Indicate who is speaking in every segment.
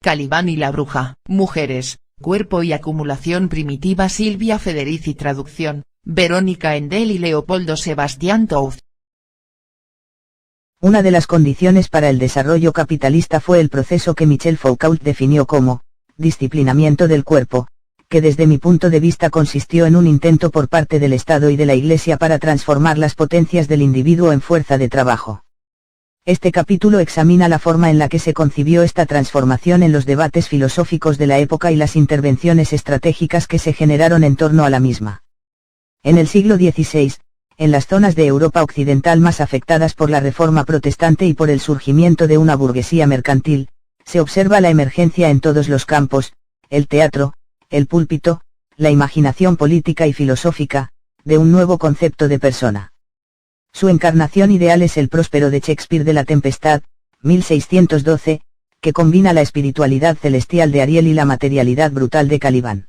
Speaker 1: Calibán y la bruja, mujeres, cuerpo y acumulación primitiva. Silvia Federici. Traducción, Verónica Endel y Leopoldo Sebastián Touz.
Speaker 2: Una de las condiciones para el desarrollo capitalista fue el proceso que Michel Foucault definió como disciplinamiento del cuerpo, que desde mi punto de vista consistió en un intento por parte del Estado y de la Iglesia para transformar las potencias del individuo en fuerza de trabajo. Este capítulo examina la forma en la que se concibió esta transformación en los debates filosóficos de la época y las intervenciones estratégicas que se generaron en torno a la misma. En el siglo XVI, en las zonas de Europa occidental más afectadas por la Reforma protestante y por el surgimiento de una burguesía mercantil, se observa la emergencia en todos los campos, el teatro, el púlpito, la imaginación política y filosófica, de un nuevo concepto de persona. Su encarnación ideal es el Próspero de Shakespeare de La Tempestad, 1612, que combina la espiritualidad celestial de Ariel y la materialidad brutal de Calibán.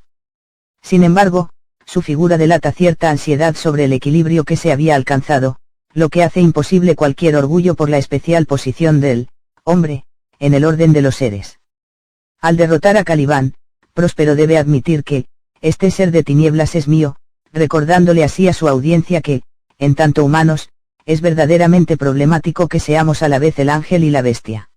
Speaker 2: Sin embargo, su figura delata cierta ansiedad sobre el equilibrio que se había alcanzado, lo que hace imposible cualquier orgullo por la especial posición del hombre en el orden de los seres. Al derrotar a Calibán, Próspero debe admitir que este ser de tinieblas es mío, recordándole así a su audiencia que, en tanto humanos, es verdaderamente problemático que seamos a la vez el ángel y la bestia.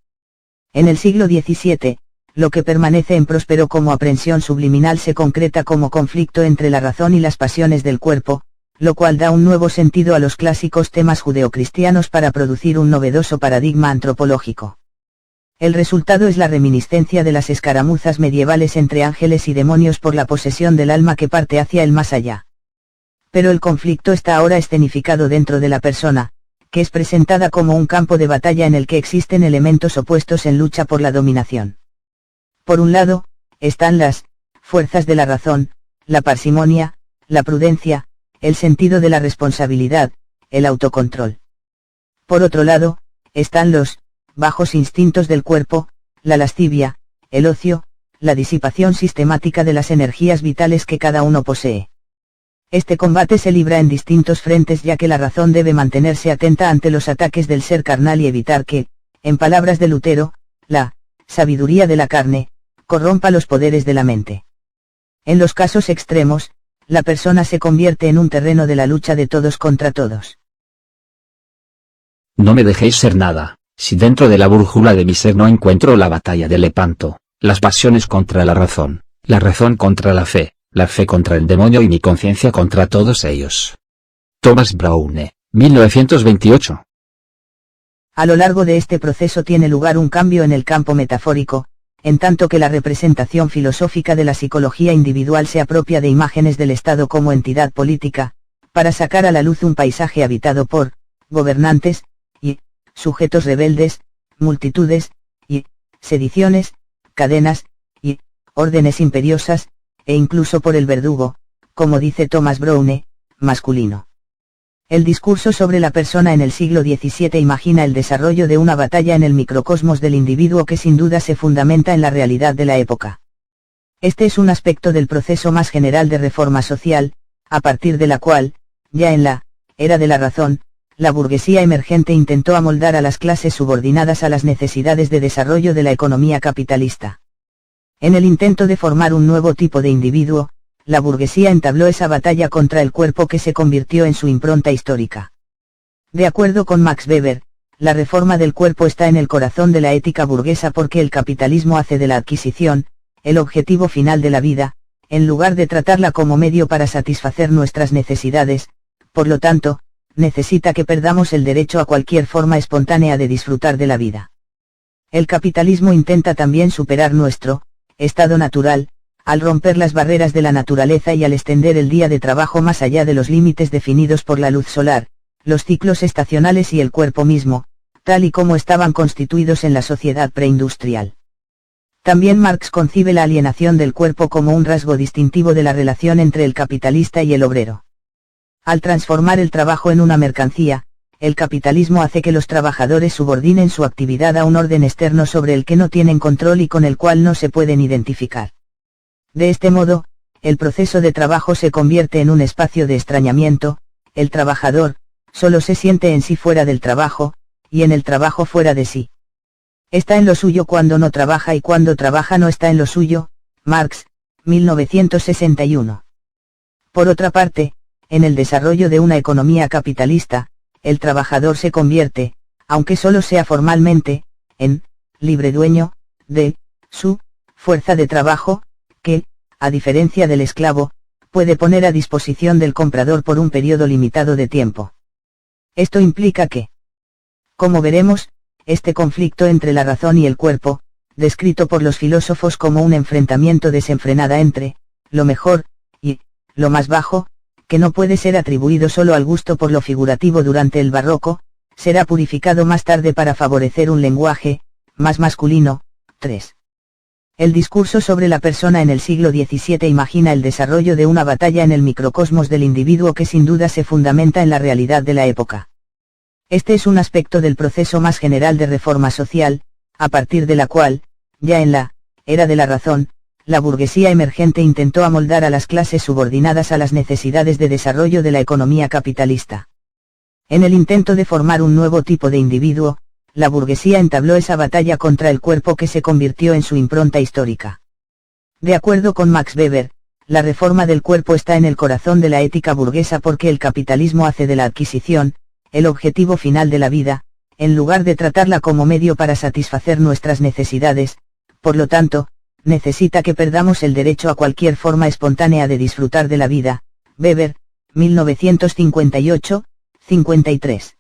Speaker 2: En el siglo XVII, lo que permanece en Próspero como aprensión subliminal se concreta como conflicto entre la razón y las pasiones del cuerpo, lo cual da un nuevo sentido a los clásicos temas judeocristianos para producir un novedoso paradigma antropológico. El resultado es la reminiscencia de las escaramuzas medievales entre ángeles y demonios por la posesión del alma que parte hacia el más allá. Pero el conflicto está ahora escenificado dentro de la persona, que es presentada como un campo de batalla en el que existen elementos opuestos en lucha por la dominación. Por un lado, están las fuerzas de la razón, la parsimonia, la prudencia, el sentido de la responsabilidad, el autocontrol. Por otro lado, están los bajos instintos del cuerpo, la lascivia, el ocio, la disipación sistemática de las energías vitales que cada uno posee. Este combate se libra en distintos frentes ya que la razón debe mantenerse atenta ante los ataques del ser carnal y evitar que, en palabras de Lutero, la sabiduría de la carne corrompa los poderes de la mente. En los casos extremos, la persona se convierte en un terreno de la lucha de todos contra todos.
Speaker 3: No me dejéis ser nada, si dentro de la brújula de mi ser no encuentro la batalla de Lepanto, las pasiones contra la razón contra la fe contra el demonio y mi conciencia contra todos ellos. Thomas Browne, 1928.
Speaker 2: A lo largo de este proceso tiene lugar un cambio en el campo metafórico, en tanto que la representación filosófica de la psicología individual se apropia de imágenes del Estado como entidad política, para sacar a la luz un paisaje habitado por gobernantes y sujetos rebeldes, multitudes y sediciones, cadenas y órdenes imperiosas, e incluso por el verdugo, como dice Thomas Browne, masculino. El discurso sobre la persona en el siglo XVII imagina el desarrollo de una batalla en el microcosmos del individuo que sin duda se fundamenta en la realidad de la época. Este es un aspecto del proceso más general de reforma social, a partir de la cual, ya en la era de la razón, la burguesía emergente intentó amoldar a las clases subordinadas a las necesidades de desarrollo de la economía capitalista. En el intento de formar un nuevo tipo de individuo, la burguesía entabló esa batalla contra el cuerpo que se convirtió en su impronta histórica. De acuerdo con Max Weber, la reforma del cuerpo está en el corazón de la ética burguesa porque el capitalismo hace de la adquisición, el objetivo final de la vida, en lugar de tratarla como medio para satisfacer nuestras necesidades, por lo tanto, necesita que perdamos el derecho a cualquier forma espontánea de disfrutar de la vida. El capitalismo intenta también superar nuestro estado natural, al romper las barreras de la naturaleza y al extender el día de trabajo más allá de los límites definidos por la luz solar, los ciclos estacionales y el cuerpo mismo, tal y como estaban constituidos en la sociedad preindustrial. También Marx concibe la alienación del cuerpo como un rasgo distintivo de la relación entre el capitalista y el obrero. Al transformar el trabajo en una mercancía, el capitalismo hace que los trabajadores subordinen su actividad a un orden externo sobre el que no tienen control y con el cual no se pueden identificar. De este modo, el proceso de trabajo se convierte en un espacio de extrañamiento, el trabajador solo se siente en sí fuera del trabajo, y en el trabajo fuera de sí. Está en lo suyo cuando no trabaja y cuando trabaja no está en lo suyo. Marx, 1961. Por otra parte, en el desarrollo de una economía capitalista, el trabajador se convierte, aunque solo sea formalmente, en libre dueño de su fuerza de trabajo, que, a diferencia del esclavo, puede poner a disposición del comprador por un periodo limitado de tiempo. Esto implica que, como veremos, este conflicto entre la razón y el cuerpo, descrito por los filósofos como un enfrentamiento desenfrenada entre lo mejor y lo más bajo, que no puede ser atribuido solo al gusto por lo figurativo durante el barroco, será purificado más tarde para favorecer un lenguaje más masculino. 3. El discurso sobre la persona en el siglo XVII imagina el desarrollo de una batalla en el microcosmos del individuo que sin duda se fundamenta en la realidad de la época. Este es un aspecto del proceso más general de reforma social, a partir de la cual, ya en la era de la razón, la burguesía emergente intentó amoldar a las clases subordinadas a las necesidades de desarrollo de la economía capitalista. En el intento de formar un nuevo tipo de individuo, la burguesía entabló esa batalla contra el cuerpo que se convirtió en su impronta histórica. De acuerdo con Max Weber, la reforma del cuerpo está en el corazón de la ética burguesa porque el capitalismo hace de la adquisición, el objetivo final de la vida, en lugar de tratarla como medio para satisfacer nuestras necesidades, por lo tanto, necesita que perdamos el derecho a cualquier forma espontánea de disfrutar de la vida. Weber, 1958, 53.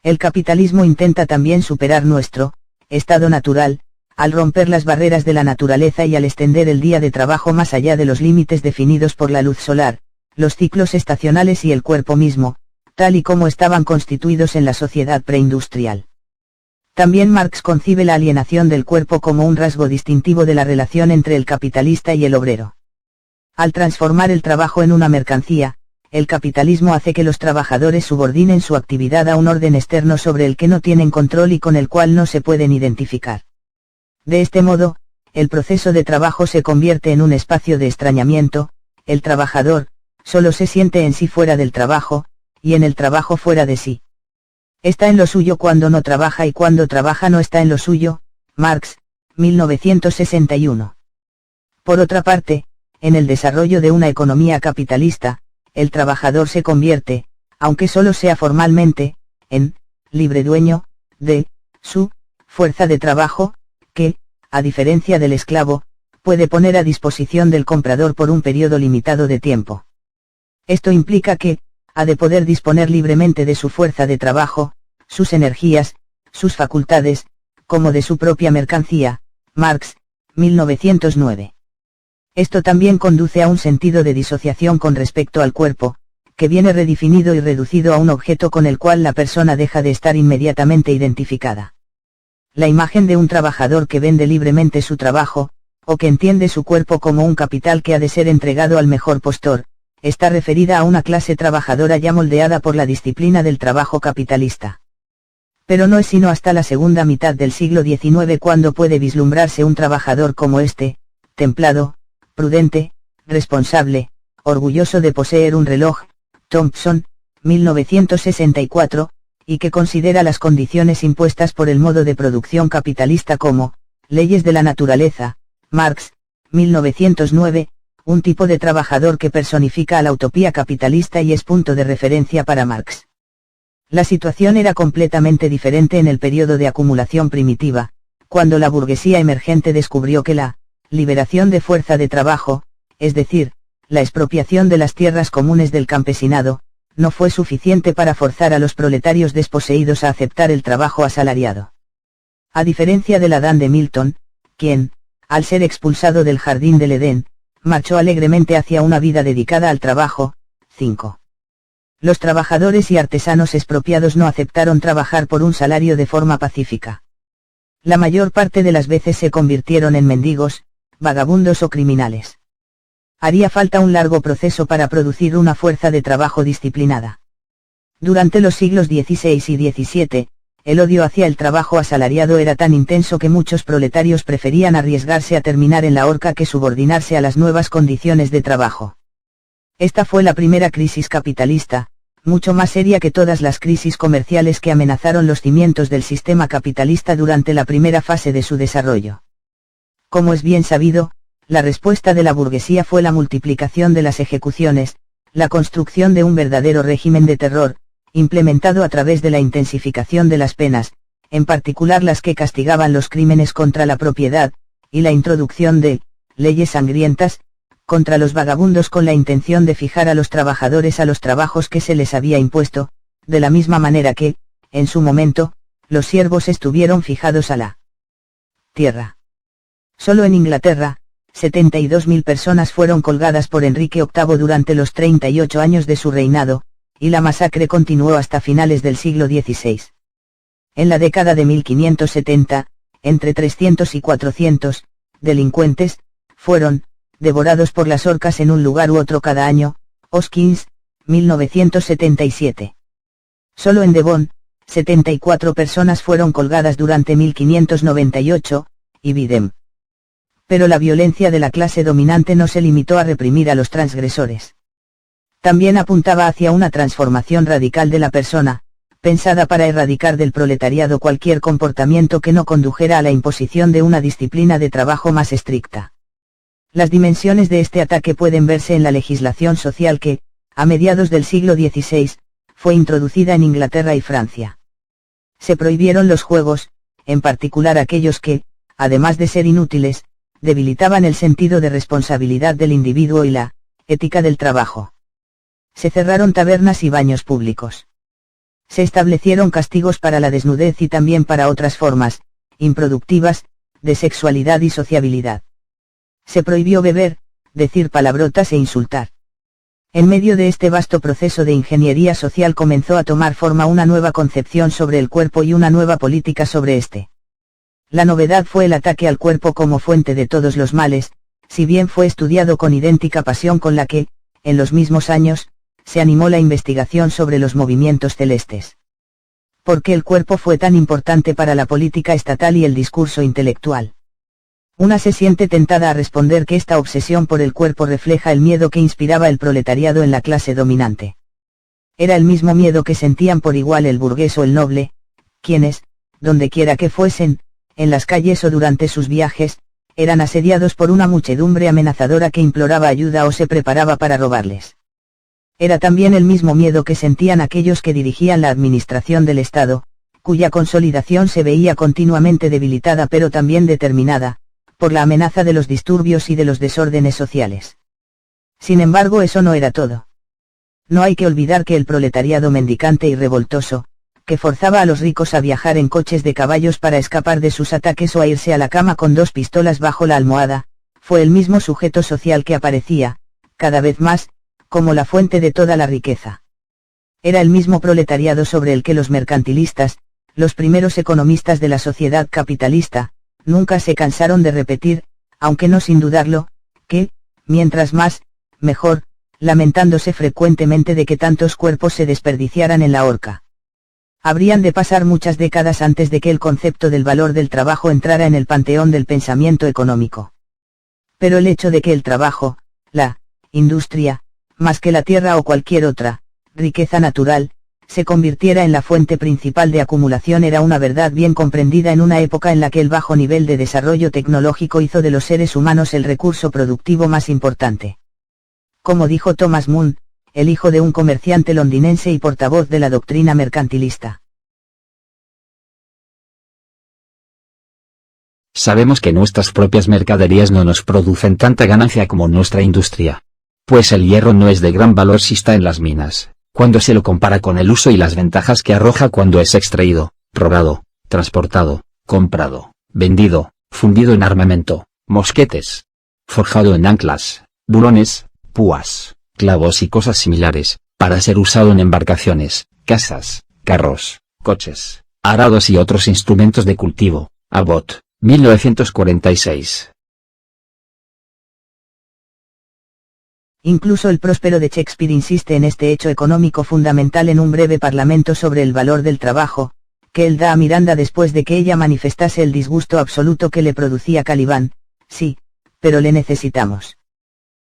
Speaker 2: El capitalismo intenta también superar nuestro estado natural, al romper las barreras de la naturaleza y al extender el día de trabajo más allá de los límites definidos por la luz solar, los ciclos estacionales y el cuerpo mismo, tal y como estaban constituidos en la sociedad preindustrial. También Marx concibe la alienación del cuerpo como un rasgo distintivo de la relación entre el capitalista y el obrero. Al transformar el trabajo en una mercancía, el capitalismo hace que los trabajadores subordinen su actividad a un orden externo sobre el que no tienen control y con el cual no se pueden identificar. De este modo, el proceso de trabajo se convierte en un espacio de extrañamiento, el trabajador solo se siente en sí fuera del trabajo, y en el trabajo fuera de sí. Está en lo suyo cuando no trabaja y cuando trabaja no está en lo suyo. Marx, 1961. Por otra parte, en el desarrollo de una economía capitalista, el trabajador se convierte, aunque solo sea formalmente, en libre dueño de su fuerza de trabajo, que, a diferencia del esclavo, puede poner a disposición del comprador por un periodo limitado de tiempo. Esto implica que, ha de poder disponer libremente de su fuerza de trabajo, sus energías, sus facultades, como de su propia mercancía. Marx, 1909. Esto también conduce a un sentido de disociación con respecto al cuerpo, que viene redefinido y reducido a un objeto con el cual la persona deja de estar inmediatamente identificada. La imagen de un trabajador que vende libremente su trabajo, o que entiende su cuerpo como un capital que ha de ser entregado al mejor postor, está referida a una clase trabajadora ya moldeada por la disciplina del trabajo capitalista. Pero no es sino hasta la segunda mitad del siglo XIX cuando puede vislumbrarse un trabajador como este, templado, prudente, responsable, orgulloso de poseer un reloj, Thompson, 1964, y que considera las condiciones impuestas por el modo de producción capitalista como leyes de la naturaleza. Marx, 1909, un tipo de trabajador que personifica a la utopía capitalista y es punto de referencia para Marx. La situación era completamente diferente en el periodo de acumulación primitiva, cuando la burguesía emergente descubrió que la liberación de fuerza de trabajo, es decir, la expropiación de las tierras comunes del campesinado, no fue suficiente para forzar a los proletarios desposeídos a aceptar el trabajo asalariado. A diferencia del Adán de Milton, quien, al ser expulsado del jardín del Edén, marchó alegremente hacia una vida dedicada al trabajo. 5. Los trabajadores y artesanos expropiados no aceptaron trabajar por un salario de forma pacífica. La mayor parte de las veces se convirtieron en mendigos, vagabundos o criminales. Haría falta un largo proceso para producir una fuerza de trabajo disciplinada. Durante los siglos XVI y XVII, el odio hacia el trabajo asalariado era tan intenso que muchos proletarios preferían arriesgarse a terminar en la horca que subordinarse a las nuevas condiciones de trabajo. Esta fue la primera crisis capitalista, mucho más seria que todas las crisis comerciales que amenazaron los cimientos del sistema capitalista durante la primera fase de su desarrollo. Como es bien sabido, la respuesta de la burguesía fue la multiplicación de las ejecuciones, la construcción de un verdadero régimen de terror, implementado a través de la intensificación de las penas, en particular las que castigaban los crímenes contra la propiedad, y la introducción de leyes sangrientas contra los vagabundos con la intención de fijar a los trabajadores a los trabajos que se les había impuesto, de la misma manera que, en su momento, los siervos estuvieron fijados a la tierra. Solo en Inglaterra, 72.000 personas fueron colgadas por Enrique VIII durante los 38 años de su reinado, y la masacre continuó hasta finales del siglo XVI. En la década de 1570, entre 300 y 400 delincuentes fueron devorados por las orcas en un lugar u otro cada año. Hoskins, 1977. Solo en Devon, 74 personas fueron colgadas durante 1598, y Bidem. Pero la violencia de la clase dominante no se limitó a reprimir a los transgresores. También apuntaba hacia una transformación radical de la persona, pensada para erradicar del proletariado cualquier comportamiento que no condujera a la imposición de una disciplina de trabajo más estricta. Las dimensiones de este ataque pueden verse en la legislación social que, a mediados del siglo XVI, fue introducida en Inglaterra y Francia. Se prohibieron los juegos, en particular aquellos que, además de ser inútiles, debilitaban el sentido de responsabilidad del individuo y la ética del trabajo. Se cerraron tabernas y baños públicos. Se establecieron castigos para la desnudez y también para otras formas, improductivas, de sexualidad y sociabilidad. Se prohibió beber, decir palabrotas e insultar. En medio de este vasto proceso de ingeniería social comenzó a tomar forma una nueva concepción sobre el cuerpo y una nueva política sobre este. La novedad fue el ataque al cuerpo como fuente de todos los males, si bien fue estudiado con idéntica pasión con la que, en los mismos años, se animó la investigación sobre los movimientos celestes. ¿Por qué el cuerpo fue tan importante para la política estatal y el discurso intelectual? Una se siente tentada a responder que esta obsesión por el cuerpo refleja el miedo que inspiraba el proletariado en la clase dominante. Era el mismo miedo que sentían por igual el burgués o el noble, quienes, dondequiera que fuesen, en las calles o durante sus viajes, eran asediados por una muchedumbre amenazadora que imploraba ayuda o se preparaba para robarles. Era también el mismo miedo que sentían aquellos que dirigían la administración del Estado, cuya consolidación se veía continuamente debilitada pero también determinada, por la amenaza de los disturbios y de los desórdenes sociales. Sin embargo, eso no era todo. No hay que olvidar que el proletariado mendicante y revoltoso, que forzaba a los ricos a viajar en coches de caballos para escapar de sus ataques o a irse a la cama con 2 pistolas bajo la almohada, fue el mismo sujeto social que aparecía, cada vez más, como la fuente de toda la riqueza. Era el mismo proletariado sobre el que los mercantilistas, los primeros economistas de la sociedad capitalista, nunca se cansaron de repetir, aunque no sin dudarlo, que, mientras más, mejor, lamentándose frecuentemente de que tantos cuerpos se desperdiciaran en la horca. Habrían de pasar muchas décadas antes de que el concepto del valor del trabajo entrara en el panteón del pensamiento económico. Pero el hecho de que el trabajo, la industria, más que la tierra o cualquier otra riqueza natural, se convirtiera en la fuente principal de acumulación era una verdad bien comprendida en una época en la que el bajo nivel de desarrollo tecnológico hizo de los seres humanos el recurso productivo más importante. Como dijo Thomas Moon, el hijo de un comerciante londinense y portavoz de la doctrina mercantilista.
Speaker 3: Sabemos que nuestras propias mercaderías no nos producen tanta ganancia como nuestra industria. Pues el hierro no es de gran valor si está en las minas, cuando se lo compara con el uso y las ventajas que arroja cuando es extraído, robado, transportado, comprado, vendido, fundido en armamento, mosquetes, forjado en anclas, bulones, púas, clavos y cosas similares, para ser usado en embarcaciones, casas, carros, coches, arados y otros instrumentos de cultivo. Abbott, 1946.
Speaker 2: Incluso el próspero de Shakespeare insiste en este hecho económico fundamental en un breve parlamento sobre el valor del trabajo, que él da a Miranda después de que ella manifestase el disgusto absoluto que le producía Caliban. Sí, pero le necesitamos.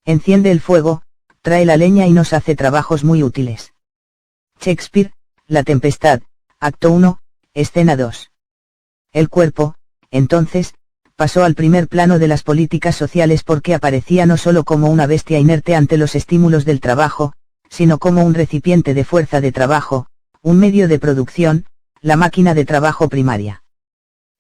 Speaker 2: Enciende el fuego, trae la leña y nos hace trabajos muy útiles. Shakespeare, La Tempestad, Acto 1, Escena 2. El cuerpo, entonces, pasó al primer plano de las políticas sociales porque aparecía no solo como una bestia inerte ante los estímulos del trabajo, sino como un recipiente de fuerza de trabajo, un medio de producción, la máquina de trabajo primaria.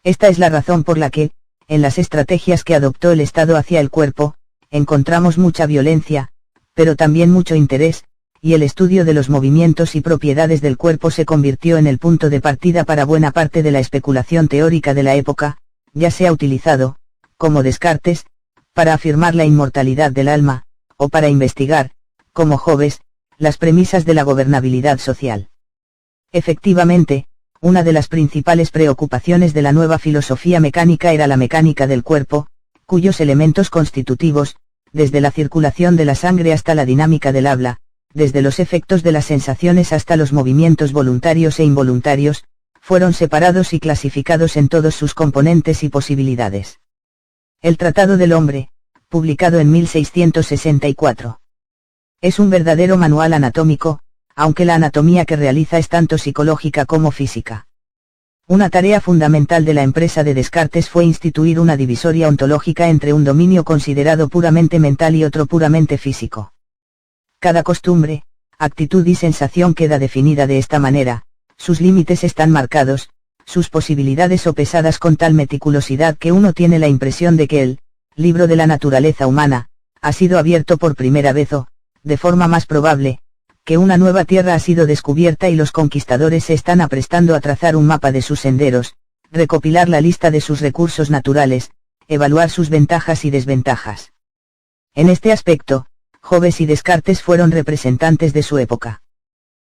Speaker 2: Esta es la razón por la que, en las estrategias que adoptó el Estado hacia el cuerpo, encontramos mucha violencia, pero también mucho interés, y el estudio de los movimientos y propiedades del cuerpo se convirtió en el punto de partida para buena parte de la especulación teórica de la época, ya sea utilizado, como Descartes, para afirmar la inmortalidad del alma, o para investigar, como Hobbes, las premisas de la gobernabilidad social. Efectivamente, una de las principales preocupaciones de la nueva filosofía mecánica era la mecánica del cuerpo, cuyos elementos constitutivos, desde la circulación de la sangre hasta la dinámica del habla, desde los efectos de las sensaciones hasta los movimientos voluntarios e involuntarios, fueron separados y clasificados en todos sus componentes y posibilidades. El Tratado del Hombre, publicado en 1664. Es un verdadero manual anatómico, aunque la anatomía que realiza es tanto psicológica como física. Una tarea fundamental de la empresa de Descartes fue instituir una divisoria ontológica entre un dominio considerado puramente mental y otro puramente físico. Cada costumbre, actitud y sensación queda definida de esta manera, sus límites están marcados, sus posibilidades sopesadas con tal meticulosidad que uno tiene la impresión de que el libro de la naturaleza humana ha sido abierto por primera vez o, de forma más probable, que una nueva tierra ha sido descubierta y los conquistadores se están aprestando a trazar un mapa de sus senderos, recopilar la lista de sus recursos naturales, evaluar sus ventajas y desventajas. En este aspecto, Hobbes y Descartes fueron representantes de su época.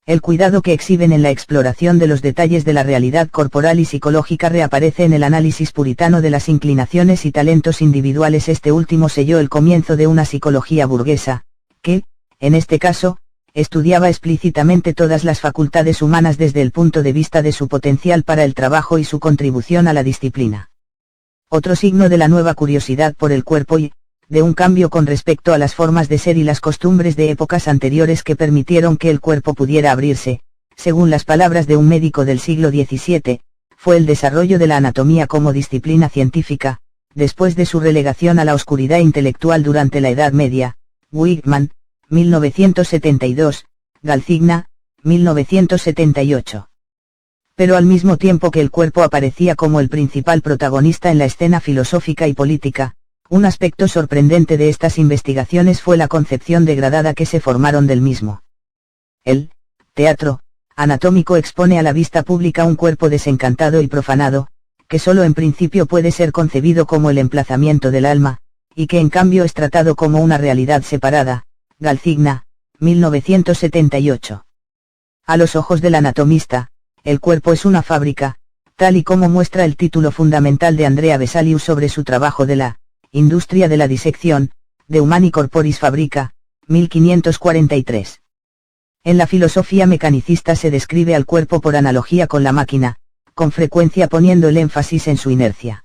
Speaker 2: El cuidado que exhiben en la exploración de los detalles de la realidad corporal y psicológica reaparece en el análisis puritano de las inclinaciones y talentos individuales. Este último selló el comienzo de una psicología burguesa, que, en este caso, estudiaba explícitamente todas las facultades humanas desde el punto de vista de su potencial para el trabajo y su contribución a la disciplina. Otro signo de la nueva curiosidad por el cuerpo y, de un cambio con respecto a las formas de ser y las costumbres de épocas anteriores que permitieron que el cuerpo pudiera abrirse, según las palabras de un médico del siglo XVII, fue el desarrollo de la anatomía como disciplina científica, después de su relegación a la oscuridad intelectual durante la Edad Media. Wickman, 1972, Galcigna, 1978. Pero al mismo tiempo que el cuerpo aparecía como el principal protagonista en la escena filosófica y política, un aspecto sorprendente de estas investigaciones fue la concepción degradada que se formaron del mismo. El teatro anatómico expone a la vista pública un cuerpo desencantado y profanado, que solo en principio puede ser concebido como el emplazamiento del alma, y que en cambio es tratado como una realidad separada. Galcigna, 1978. A los ojos del anatomista, el cuerpo es una fábrica, tal y como muestra el título fundamental de Andrea Vesalius sobre su trabajo de la industria de la disección, De Humani Corporis Fabrica, 1543. En la filosofía mecanicista se describe al cuerpo por analogía con la máquina, con frecuencia poniendo el énfasis en su inercia.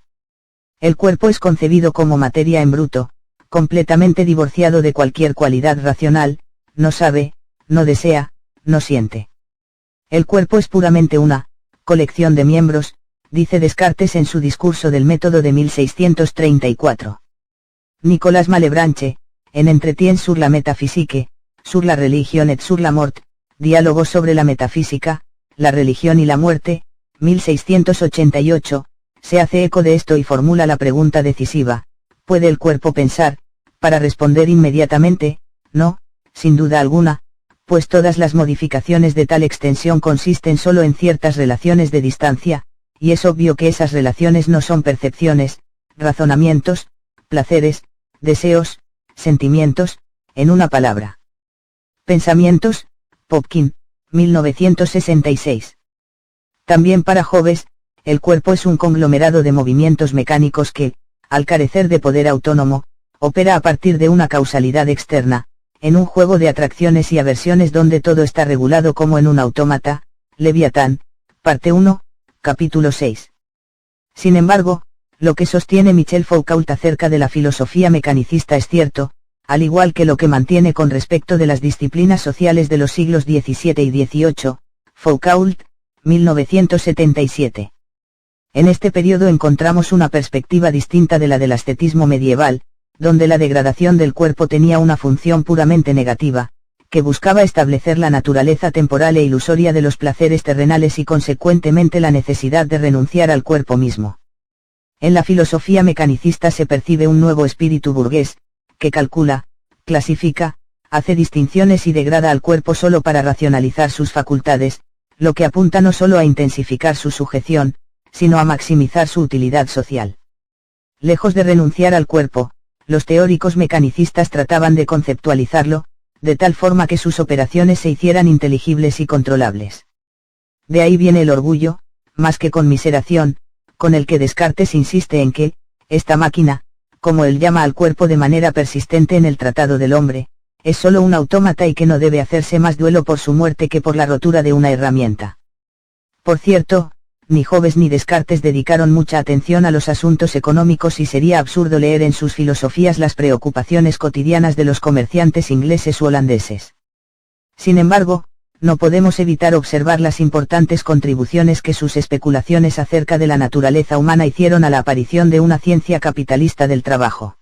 Speaker 2: El cuerpo es concebido como materia en bruto, completamente divorciado de cualquier cualidad racional, no sabe, no desea, no siente. El cuerpo es puramente una colección de miembros, dice Descartes en su discurso del método de 1634. Nicolas Malebranche, en Entretien sur la métaphysique, sur la religion et sur la mort, diálogos sobre la metafísica, la religión y la muerte, 1688, se hace eco de esto y formula la pregunta decisiva: ¿puede el cuerpo pensar? Para responder inmediatamente, no, sin duda alguna, pues todas las modificaciones de tal extensión consisten solo en ciertas relaciones de distancia, y es obvio que esas relaciones no son percepciones, razonamientos, placeres, deseos, sentimientos, en una palabra. Pensamientos, Popkin, 1966. También para Hobbes, el cuerpo es un conglomerado de movimientos mecánicos que, al carecer de poder autónomo, opera a partir de una causalidad externa, en un juego de atracciones y aversiones donde todo está regulado como en un autómata. Leviatán, parte 1, capítulo 6. Sin embargo, lo que sostiene Michel Foucault acerca de la filosofía mecanicista es cierto, al igual que lo que mantiene con respecto de las disciplinas sociales de los siglos XVII y XVIII, Foucault, 1977. En este periodo encontramos una perspectiva distinta de la del ascetismo medieval, donde la degradación del cuerpo tenía una función puramente negativa, que buscaba establecer la naturaleza temporal e ilusoria de los placeres terrenales y consecuentemente la necesidad de renunciar al cuerpo mismo. En la filosofía mecanicista se percibe un nuevo espíritu burgués, que calcula, clasifica, hace distinciones y degrada al cuerpo solo para racionalizar sus facultades, lo que apunta no solo a intensificar su sujeción, sino a maximizar su utilidad social. Lejos de renunciar al cuerpo, los teóricos mecanicistas trataban de conceptualizarlo, de tal forma que sus operaciones se hicieran inteligibles y controlables. De ahí viene el orgullo, más que conmiseración, con el que Descartes insiste en que, esta máquina, como él llama al cuerpo de manera persistente en el Tratado del Hombre, es solo un autómata y que no debe hacerse más duelo por su muerte que por la rotura de una herramienta. Por cierto, ni Hobbes ni Descartes dedicaron mucha atención a los asuntos económicos y sería absurdo leer en sus filosofías las preocupaciones cotidianas de los comerciantes ingleses u holandeses. Sin embargo, no podemos evitar observar las importantes contribuciones que sus especulaciones acerca de la naturaleza humana hicieron a la aparición de una ciencia capitalista del trabajo.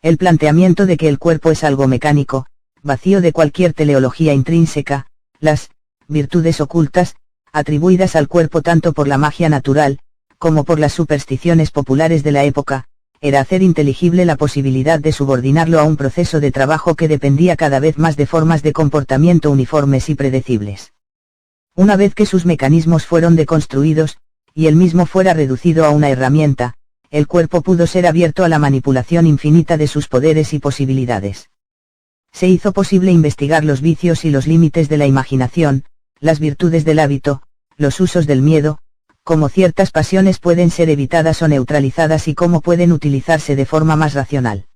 Speaker 2: El planteamiento de que el cuerpo es algo mecánico, vacío de cualquier teleología intrínseca, las virtudes ocultas, atribuidas al cuerpo tanto por la magia natural, como por las supersticiones populares de la época, era hacer inteligible la posibilidad de subordinarlo a un proceso de trabajo que dependía cada vez más de formas de comportamiento uniformes y predecibles. Una vez que sus mecanismos fueron deconstruidos, y él mismo fuera reducido a una herramienta, el cuerpo pudo ser abierto a la manipulación infinita de sus poderes y posibilidades. Se hizo posible investigar los vicios y los límites de la imaginación, las virtudes del hábito, los usos del miedo, cómo ciertas pasiones pueden ser evitadas o neutralizadas y cómo pueden utilizarse de forma más racional.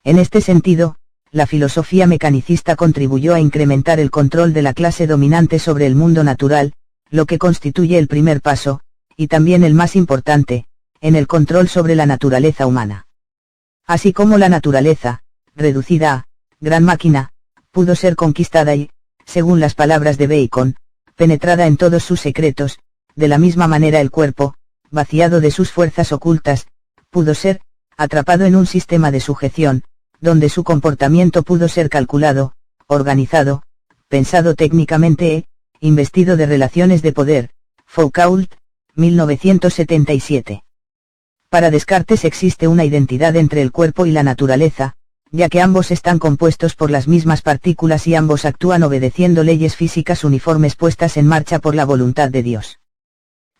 Speaker 2: En este sentido, la filosofía mecanicista contribuyó a incrementar el control de la clase dominante sobre el mundo natural, lo que constituye el primer paso, y también el más importante, en el control sobre la naturaleza humana. Así como la naturaleza, reducida a gran máquina, pudo ser conquistada y, según las palabras de Bacon, penetrada en todos sus secretos, de la misma manera el cuerpo, vaciado de sus fuerzas ocultas, pudo ser, atrapado en un sistema de sujeción, donde su comportamiento pudo ser calculado, organizado, pensado técnicamente e, investido de relaciones de poder. Foucault, 1977. Para Descartes existe una identidad entre el cuerpo y la naturaleza, ya que ambos están compuestos por las mismas partículas y ambos actúan obedeciendo leyes físicas uniformes puestas en marcha por la voluntad de Dios.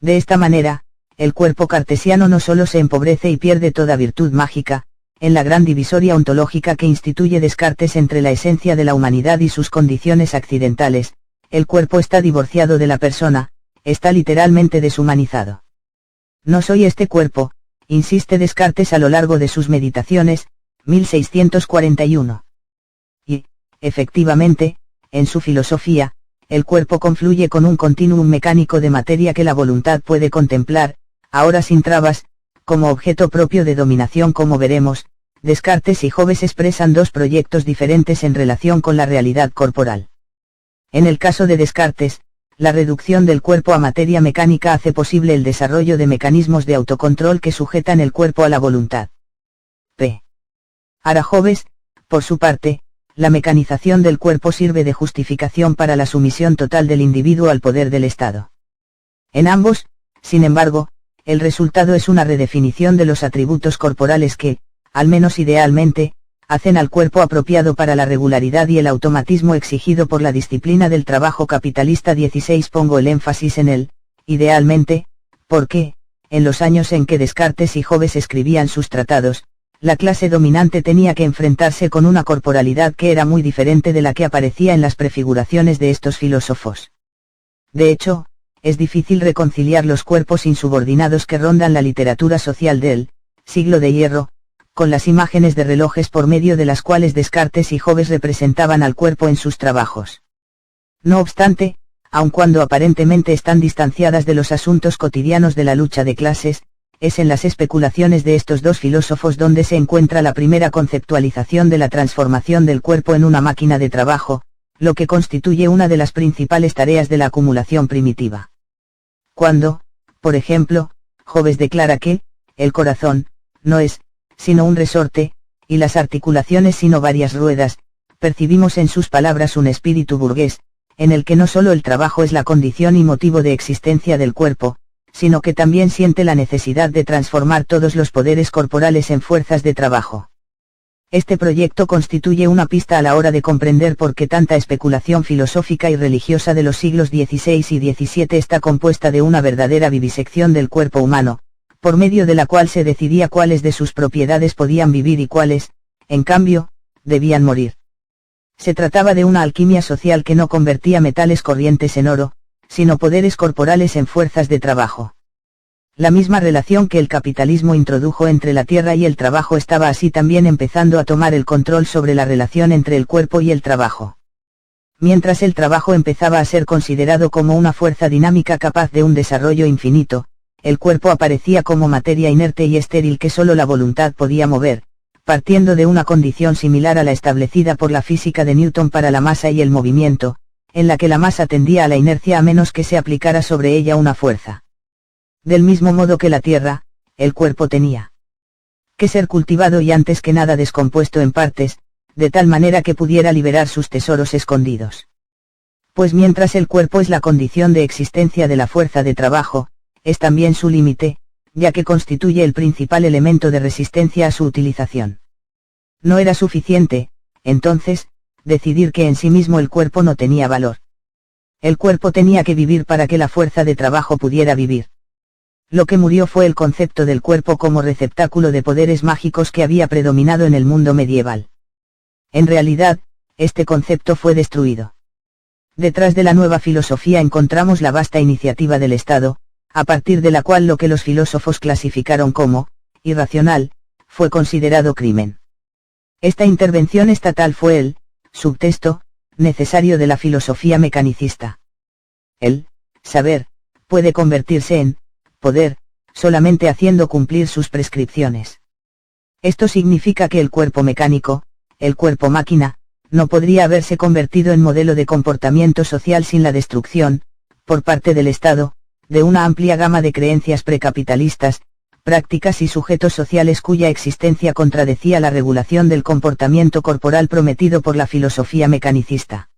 Speaker 2: De esta manera, el cuerpo cartesiano no solo se empobrece y pierde toda virtud mágica, en la gran divisoria ontológica que instituye Descartes entre la esencia de la humanidad y sus condiciones accidentales, el cuerpo está divorciado de la persona, está literalmente deshumanizado. No soy este cuerpo, insiste Descartes a lo largo de sus meditaciones, 1641. Y, efectivamente, en su filosofía, el cuerpo confluye con un continuum mecánico de materia que la voluntad puede contemplar, ahora sin trabas, como objeto propio de dominación. Como veremos, Descartes y Hobbes expresan dos proyectos diferentes en relación con la realidad corporal. En el caso de Descartes, la reducción del cuerpo a materia mecánica hace posible el desarrollo de mecanismos de autocontrol que sujetan el cuerpo a la voluntad. P. Para Hobbes, por su parte, la mecanización del cuerpo sirve de justificación para la sumisión total del individuo al poder del Estado. En ambos, sin embargo, el resultado es una redefinición de los atributos corporales que, al menos idealmente, hacen al cuerpo apropiado para la regularidad y el automatismo exigido por la disciplina del trabajo capitalista. 16. Pongo el énfasis en el, idealmente, porque, en los años en que Descartes y Hobbes escribían sus tratados, la clase dominante tenía que enfrentarse con una corporalidad que era muy diferente de la que aparecía en las prefiguraciones de estos filósofos. De hecho, es difícil reconciliar los cuerpos insubordinados que rondan la literatura social del siglo de hierro, con las imágenes de relojes por medio de las cuales Descartes y Hobbes representaban al cuerpo en sus trabajos. No obstante, aun cuando aparentemente están distanciadas de los asuntos cotidianos de la lucha de clases, es en las especulaciones de estos dos filósofos donde se encuentra la primera conceptualización de la transformación del cuerpo en una máquina de trabajo, lo que constituye una de las principales tareas de la acumulación primitiva. Cuando, por ejemplo, Hobbes declara que, el corazón, no es, sino un resorte, y las articulaciones sino varias ruedas, percibimos en sus palabras un espíritu burgués, en el que no solo el trabajo es la condición y motivo de existencia del cuerpo, sino que también siente la necesidad de transformar todos los poderes corporales en fuerzas de trabajo. Este proyecto constituye una pista a la hora de comprender por qué tanta especulación filosófica y religiosa de los siglos XVI y XVII está compuesta de una verdadera vivisección del cuerpo humano, por medio de la cual se decidía cuáles de sus propiedades podían vivir y cuáles, en cambio, debían morir. Se trataba de una alquimia social que no convertía metales corrientes en oro, sino poderes corporales en fuerzas de trabajo. La misma relación que el capitalismo introdujo entre la tierra y el trabajo estaba así también empezando a tomar el control sobre la relación entre el cuerpo y el trabajo. Mientras el trabajo empezaba a ser considerado como una fuerza dinámica capaz de un desarrollo infinito, el cuerpo aparecía como materia inerte y estéril que solo la voluntad podía mover, partiendo de una condición similar a la establecida por la física de Newton para la masa y el movimiento, en la que la masa tendía a la inercia a menos que se aplicara sobre ella una fuerza. Del mismo modo que la tierra, el cuerpo tenía que ser cultivado y antes que nada descompuesto en partes, de tal manera que pudiera liberar sus tesoros escondidos. Pues mientras el cuerpo es la condición de existencia de la fuerza de trabajo, es también su límite, ya que constituye el principal elemento de resistencia a su utilización. No era suficiente, entonces, decidir que en sí mismo el cuerpo no tenía valor. El cuerpo tenía que vivir para que la fuerza de trabajo pudiera vivir. Lo que murió fue el concepto del cuerpo como receptáculo de poderes mágicos que había predominado en el mundo medieval. En realidad, este concepto fue destruido. Detrás de la nueva filosofía encontramos la vasta iniciativa del Estado, a partir de la cual lo que los filósofos clasificaron como irracional, fue considerado crimen. Esta intervención estatal fue el subtexto necesario de la filosofía mecanicista. El saber puede convertirse en poder, solamente haciendo cumplir sus prescripciones. Esto significa que el cuerpo mecánico, el cuerpo máquina, no podría haberse convertido en modelo de comportamiento social sin la destrucción, por parte del Estado, de una amplia gama de creencias precapitalistas, prácticas y sujetos sociales cuya existencia contradecía la regulación del comportamiento corporal prometido por la filosofía mecanicista.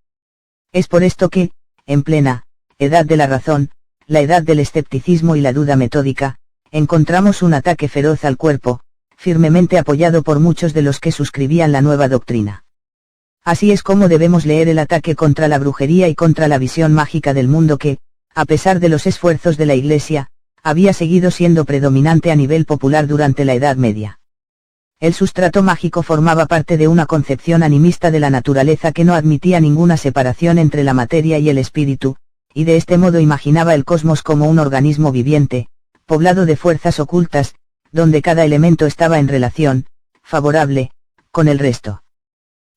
Speaker 2: Es por esto que, en plena edad de la razón, la edad del escepticismo y la duda metódica, encontramos un ataque feroz al cuerpo, firmemente apoyado por muchos de los que suscribían la nueva doctrina. Así es como debemos leer el ataque contra la brujería y contra la visión mágica del mundo que, a pesar de los esfuerzos de la Iglesia, había seguido siendo predominante a nivel popular durante la Edad Media. El sustrato mágico formaba parte de una concepción animista de la naturaleza que no admitía ninguna separación entre la materia y el espíritu, y de este modo imaginaba el cosmos como un organismo viviente, poblado de fuerzas ocultas, donde cada elemento estaba en relación, favorable, con el resto.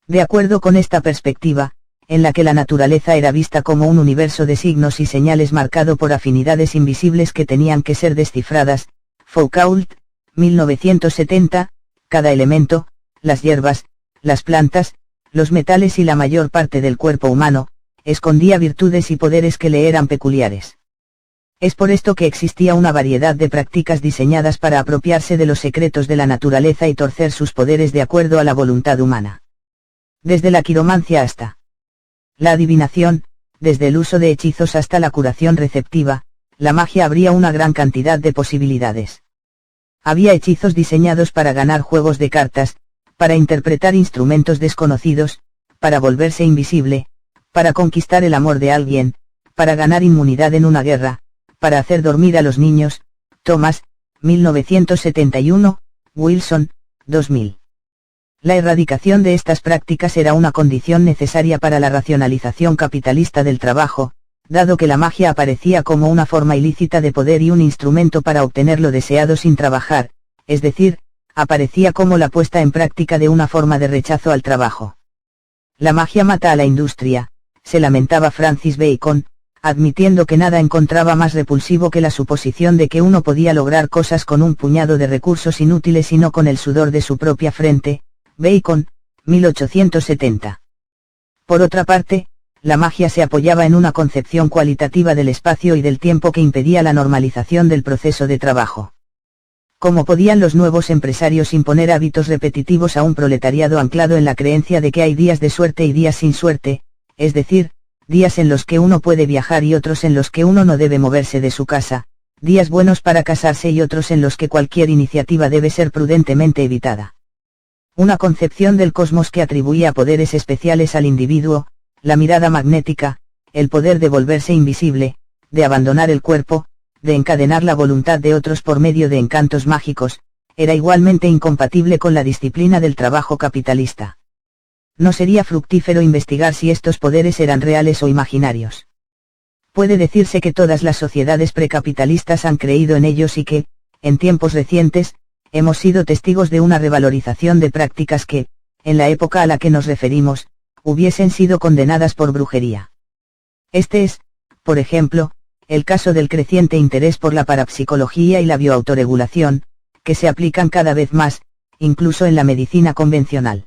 Speaker 2: De acuerdo con esta perspectiva, en la que la naturaleza era vista como un universo de signos y señales marcado por afinidades invisibles que tenían que ser descifradas, Foucault, 1970, cada elemento, las hierbas, las plantas, los metales y la mayor parte del cuerpo humano, escondía virtudes y poderes que le eran peculiares. Es por esto que existía una variedad de prácticas diseñadas para apropiarse de los secretos de la naturaleza y torcer sus poderes de acuerdo a la voluntad humana. Desde la quiromancia hasta la adivinación, desde el uso de hechizos hasta la curación receptiva, la magia abría una gran cantidad de posibilidades. Había hechizos diseñados para ganar juegos de cartas, para interpretar instrumentos desconocidos, para volverse invisible, para conquistar el amor de alguien, para ganar inmunidad en una guerra, para hacer dormir a los niños. Thomas, 1971, Wilson, 2000. La erradicación de estas prácticas era una condición necesaria para la racionalización capitalista del trabajo, dado que la magia aparecía como una forma ilícita de poder y un instrumento para obtener lo deseado sin trabajar, es decir, aparecía como la puesta en práctica de una forma de rechazo al trabajo. La magia mata a la industria, se lamentaba Francis Bacon, admitiendo que nada encontraba más repulsivo que la suposición de que uno podía lograr cosas con un puñado de recursos inútiles y no con el sudor de su propia frente. Bacon, 1870. Por otra parte, la magia se apoyaba en una concepción cualitativa del espacio y del tiempo que impedía la normalización del proceso de trabajo. ¿Cómo podían los nuevos empresarios imponer hábitos repetitivos a un proletariado anclado en la creencia de que hay días de suerte y días sin suerte, es decir, días en los que uno puede viajar y otros en los que uno no debe moverse de su casa, días buenos para casarse y otros en los que cualquier iniciativa debe ser prudentemente evitada? Una concepción del cosmos que atribuía poderes especiales al individuo, la mirada magnética, el poder de volverse invisible, de abandonar el cuerpo, de encadenar la voluntad de otros por medio de encantos mágicos, era igualmente incompatible con la disciplina del trabajo capitalista. No sería fructífero investigar si estos poderes eran reales o imaginarios. Puede decirse que todas las sociedades precapitalistas han creído en ellos y que, en tiempos recientes, hemos sido testigos de una revalorización de prácticas que, en la época a la que nos referimos, hubiesen sido condenadas por brujería. Este es, por ejemplo, el caso del creciente interés por la parapsicología y la bioautoregulación, que se aplican cada vez más, incluso en la medicina convencional.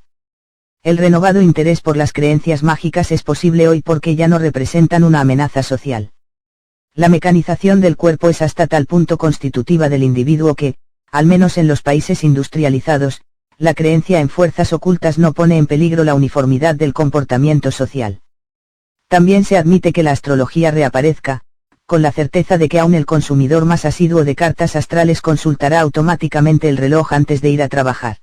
Speaker 2: El renovado interés por las creencias mágicas es posible hoy porque ya no representan una amenaza social. La mecanización del cuerpo es hasta tal punto constitutiva del individuo que, al menos en los países industrializados, la creencia en fuerzas ocultas no pone en peligro la uniformidad del comportamiento social. También se admite que la astrología reaparezca, con la certeza de que aún el consumidor más asiduo de cartas astrales consultará automáticamente el reloj antes de ir a trabajar.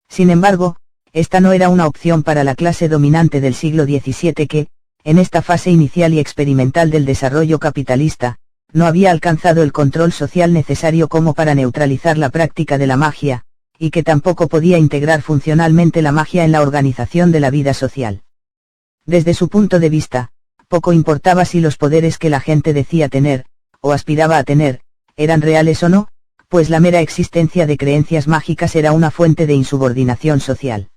Speaker 2: Sin embargo, esta no era una opción para la clase dominante del siglo XVII que, en esta fase inicial y experimental del desarrollo capitalista, no había alcanzado el control social necesario como para neutralizar la práctica de la magia, y que tampoco podía integrar funcionalmente la magia en la organización de la vida social. Desde su punto de vista, poco importaba si los poderes que la gente decía tener, o aspiraba a tener, eran reales o no, pues la mera existencia de creencias mágicas era una fuente de insubordinación social.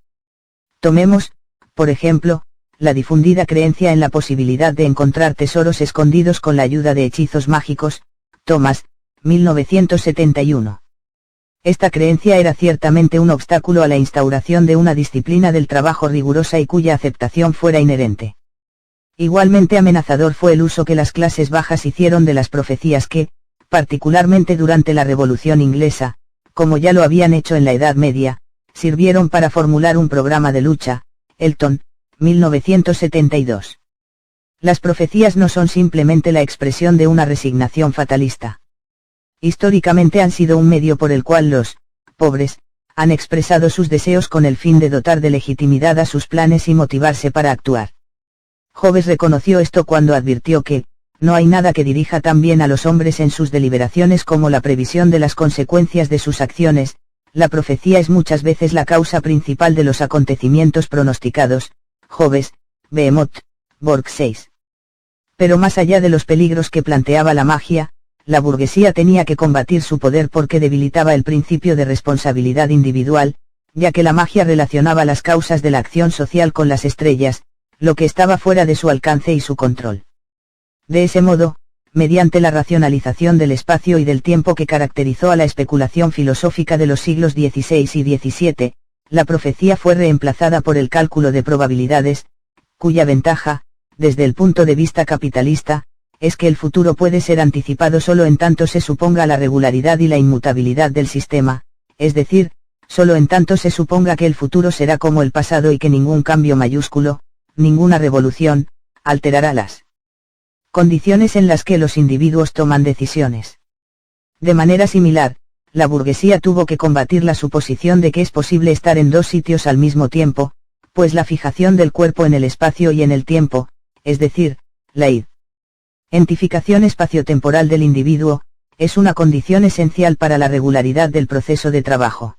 Speaker 2: Tomemos, por ejemplo, la difundida creencia en la posibilidad de encontrar tesoros escondidos con la ayuda de hechizos mágicos. Thomas, 1971. Esta creencia era ciertamente un obstáculo a la instauración de una disciplina del trabajo rigurosa y cuya aceptación fuera inherente. Igualmente amenazador fue el uso que las clases bajas hicieron de las profecías que, particularmente durante la Revolución Inglesa, como ya lo habían hecho en la Edad Media, sirvieron para formular un programa de lucha. Elton, 1972. Las profecías no son simplemente la expresión de una resignación fatalista. Históricamente han sido un medio por el cual los pobres han expresado sus deseos con el fin de dotar de legitimidad a sus planes y motivarse para actuar. Hobbes reconoció esto cuando advirtió que, no hay nada que dirija tan bien a los hombres en sus deliberaciones como la previsión de las consecuencias de sus acciones. La profecía es muchas veces la causa principal de los acontecimientos pronosticados. Hobbes, Behemoth, Borg 6. Pero más allá de los peligros que planteaba la magia, la burguesía tenía que combatir su poder porque debilitaba el principio de responsabilidad individual, ya que la magia relacionaba las causas de la acción social con las estrellas, lo que estaba fuera de su alcance y su control. De ese modo, mediante la racionalización del espacio y del tiempo que caracterizó a la especulación filosófica de los siglos XVI y XVII, la profecía fue reemplazada por el cálculo de probabilidades, cuya ventaja, desde el punto de vista capitalista, es que el futuro puede ser anticipado solo en tanto se suponga la regularidad y la inmutabilidad del sistema, es decir, solo en tanto se suponga que el futuro será como el pasado y que ningún cambio mayúsculo, ninguna revolución, alterará las condiciones en las que los individuos toman decisiones. De manera similar, la burguesía tuvo que combatir la suposición de que es posible estar en dos sitios al mismo tiempo, pues la fijación del cuerpo en el espacio y en el tiempo, es decir, la identificación espaciotemporal del individuo, es una condición esencial para la regularidad del proceso de trabajo.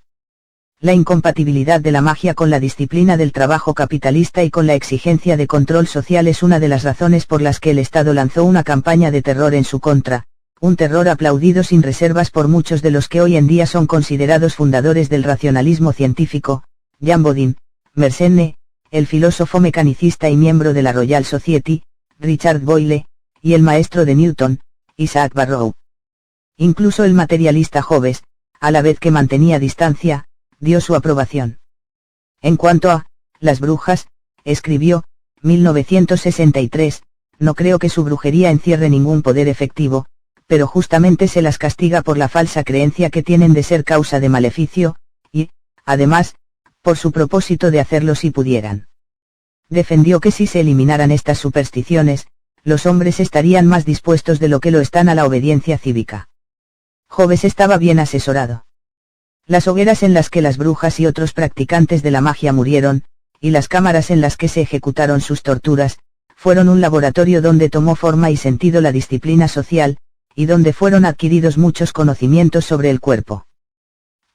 Speaker 2: La incompatibilidad de la magia con la disciplina del trabajo capitalista y con la exigencia de control social es una de las razones por las que el Estado lanzó una campaña de terror en su contra, un terror aplaudido sin reservas por muchos de los que hoy en día son considerados fundadores del racionalismo científico. Jean Bodin, Mersenne, el filósofo mecanicista y miembro de la Royal Society, Richard Boyle, y el maestro de Newton, Isaac Barrow. Incluso el materialista Hobbes, a la vez que mantenía distancia, dio su aprobación. En cuanto a las brujas, escribió, 1963, no creo que su brujería encierre ningún poder efectivo, pero justamente se las castiga por la falsa creencia que tienen de ser causa de maleficio, y, además, por su propósito de hacerlo si pudieran. Defendió que si se eliminaran estas supersticiones, los hombres estarían más dispuestos de lo que lo están a la obediencia cívica. Hobbes estaba bien asesorado. Las hogueras en las que las brujas y otros practicantes de la magia murieron, y las cámaras en las que se ejecutaron sus torturas, fueron un laboratorio donde tomó forma y sentido la disciplina social, y donde fueron adquiridos muchos conocimientos sobre el cuerpo.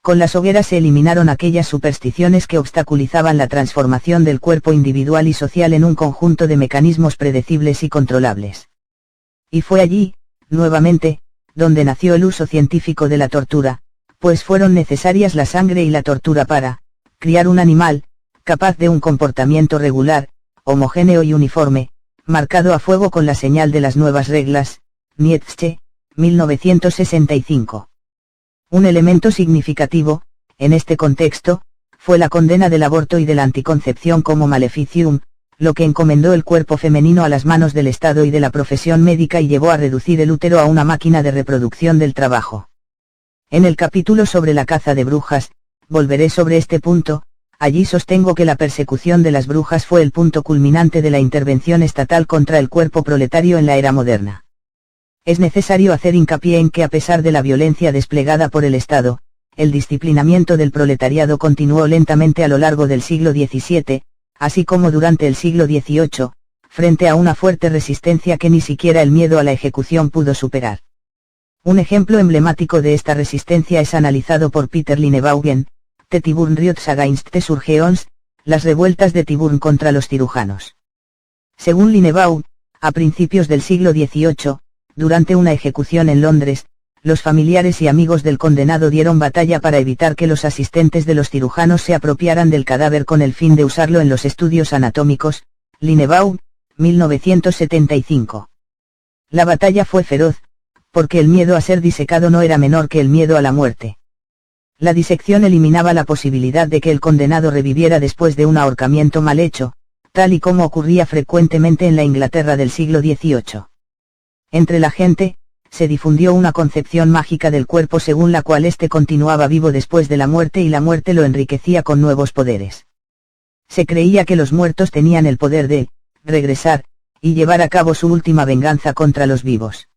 Speaker 2: Con las hogueras se eliminaron aquellas supersticiones que obstaculizaban la transformación del cuerpo individual y social en un conjunto de mecanismos predecibles y controlables. Y fue allí, nuevamente, donde nació el uso científico de la tortura, pues fueron necesarias la sangre y la tortura para criar un animal, capaz de un comportamiento regular, homogéneo y uniforme, marcado a fuego con la señal de las nuevas reglas, Nietzsche, 1965. Un elemento significativo, en este contexto, fue la condena del aborto y de la anticoncepción como maleficium, lo que encomendó el cuerpo femenino a las manos del Estado y de la profesión médica y llevó a reducir el útero a una máquina de reproducción del trabajo. En el capítulo sobre la caza de brujas, volveré sobre este punto. Allí sostengo que la persecución de las brujas fue el punto culminante de la intervención estatal contra el cuerpo proletario en la era moderna. Es necesario hacer hincapié en que a pesar de la violencia desplegada por el Estado, el disciplinamiento del proletariado continuó lentamente a lo largo del siglo XVII, así como durante el siglo XVIII, frente a una fuerte resistencia que ni siquiera el miedo a la ejecución pudo superar. Un ejemplo emblemático de esta resistencia es analizado por Peter Linebaughen, The Tiburn-Riots against the Surgeons, las revueltas de Tiburn contra los cirujanos. Según Linebaugh, a principios del siglo XVIII, durante una ejecución en Londres, los familiares y amigos del condenado dieron batalla para evitar que los asistentes de los cirujanos se apropiaran del cadáver con el fin de usarlo en los estudios anatómicos, Linebaugh, 1975. La batalla fue feroz, porque el miedo a ser disecado no era menor que el miedo a la muerte. La disección eliminaba la posibilidad de que el condenado reviviera después de un ahorcamiento mal hecho, tal y como ocurría frecuentemente en la Inglaterra del siglo XVIII. Entre la gente, se difundió una concepción mágica del cuerpo según la cual éste continuaba vivo después de la muerte y la muerte lo enriquecía con nuevos poderes. Se creía que los muertos tenían el poder de regresar y llevar a cabo su última venganza contra los vivos.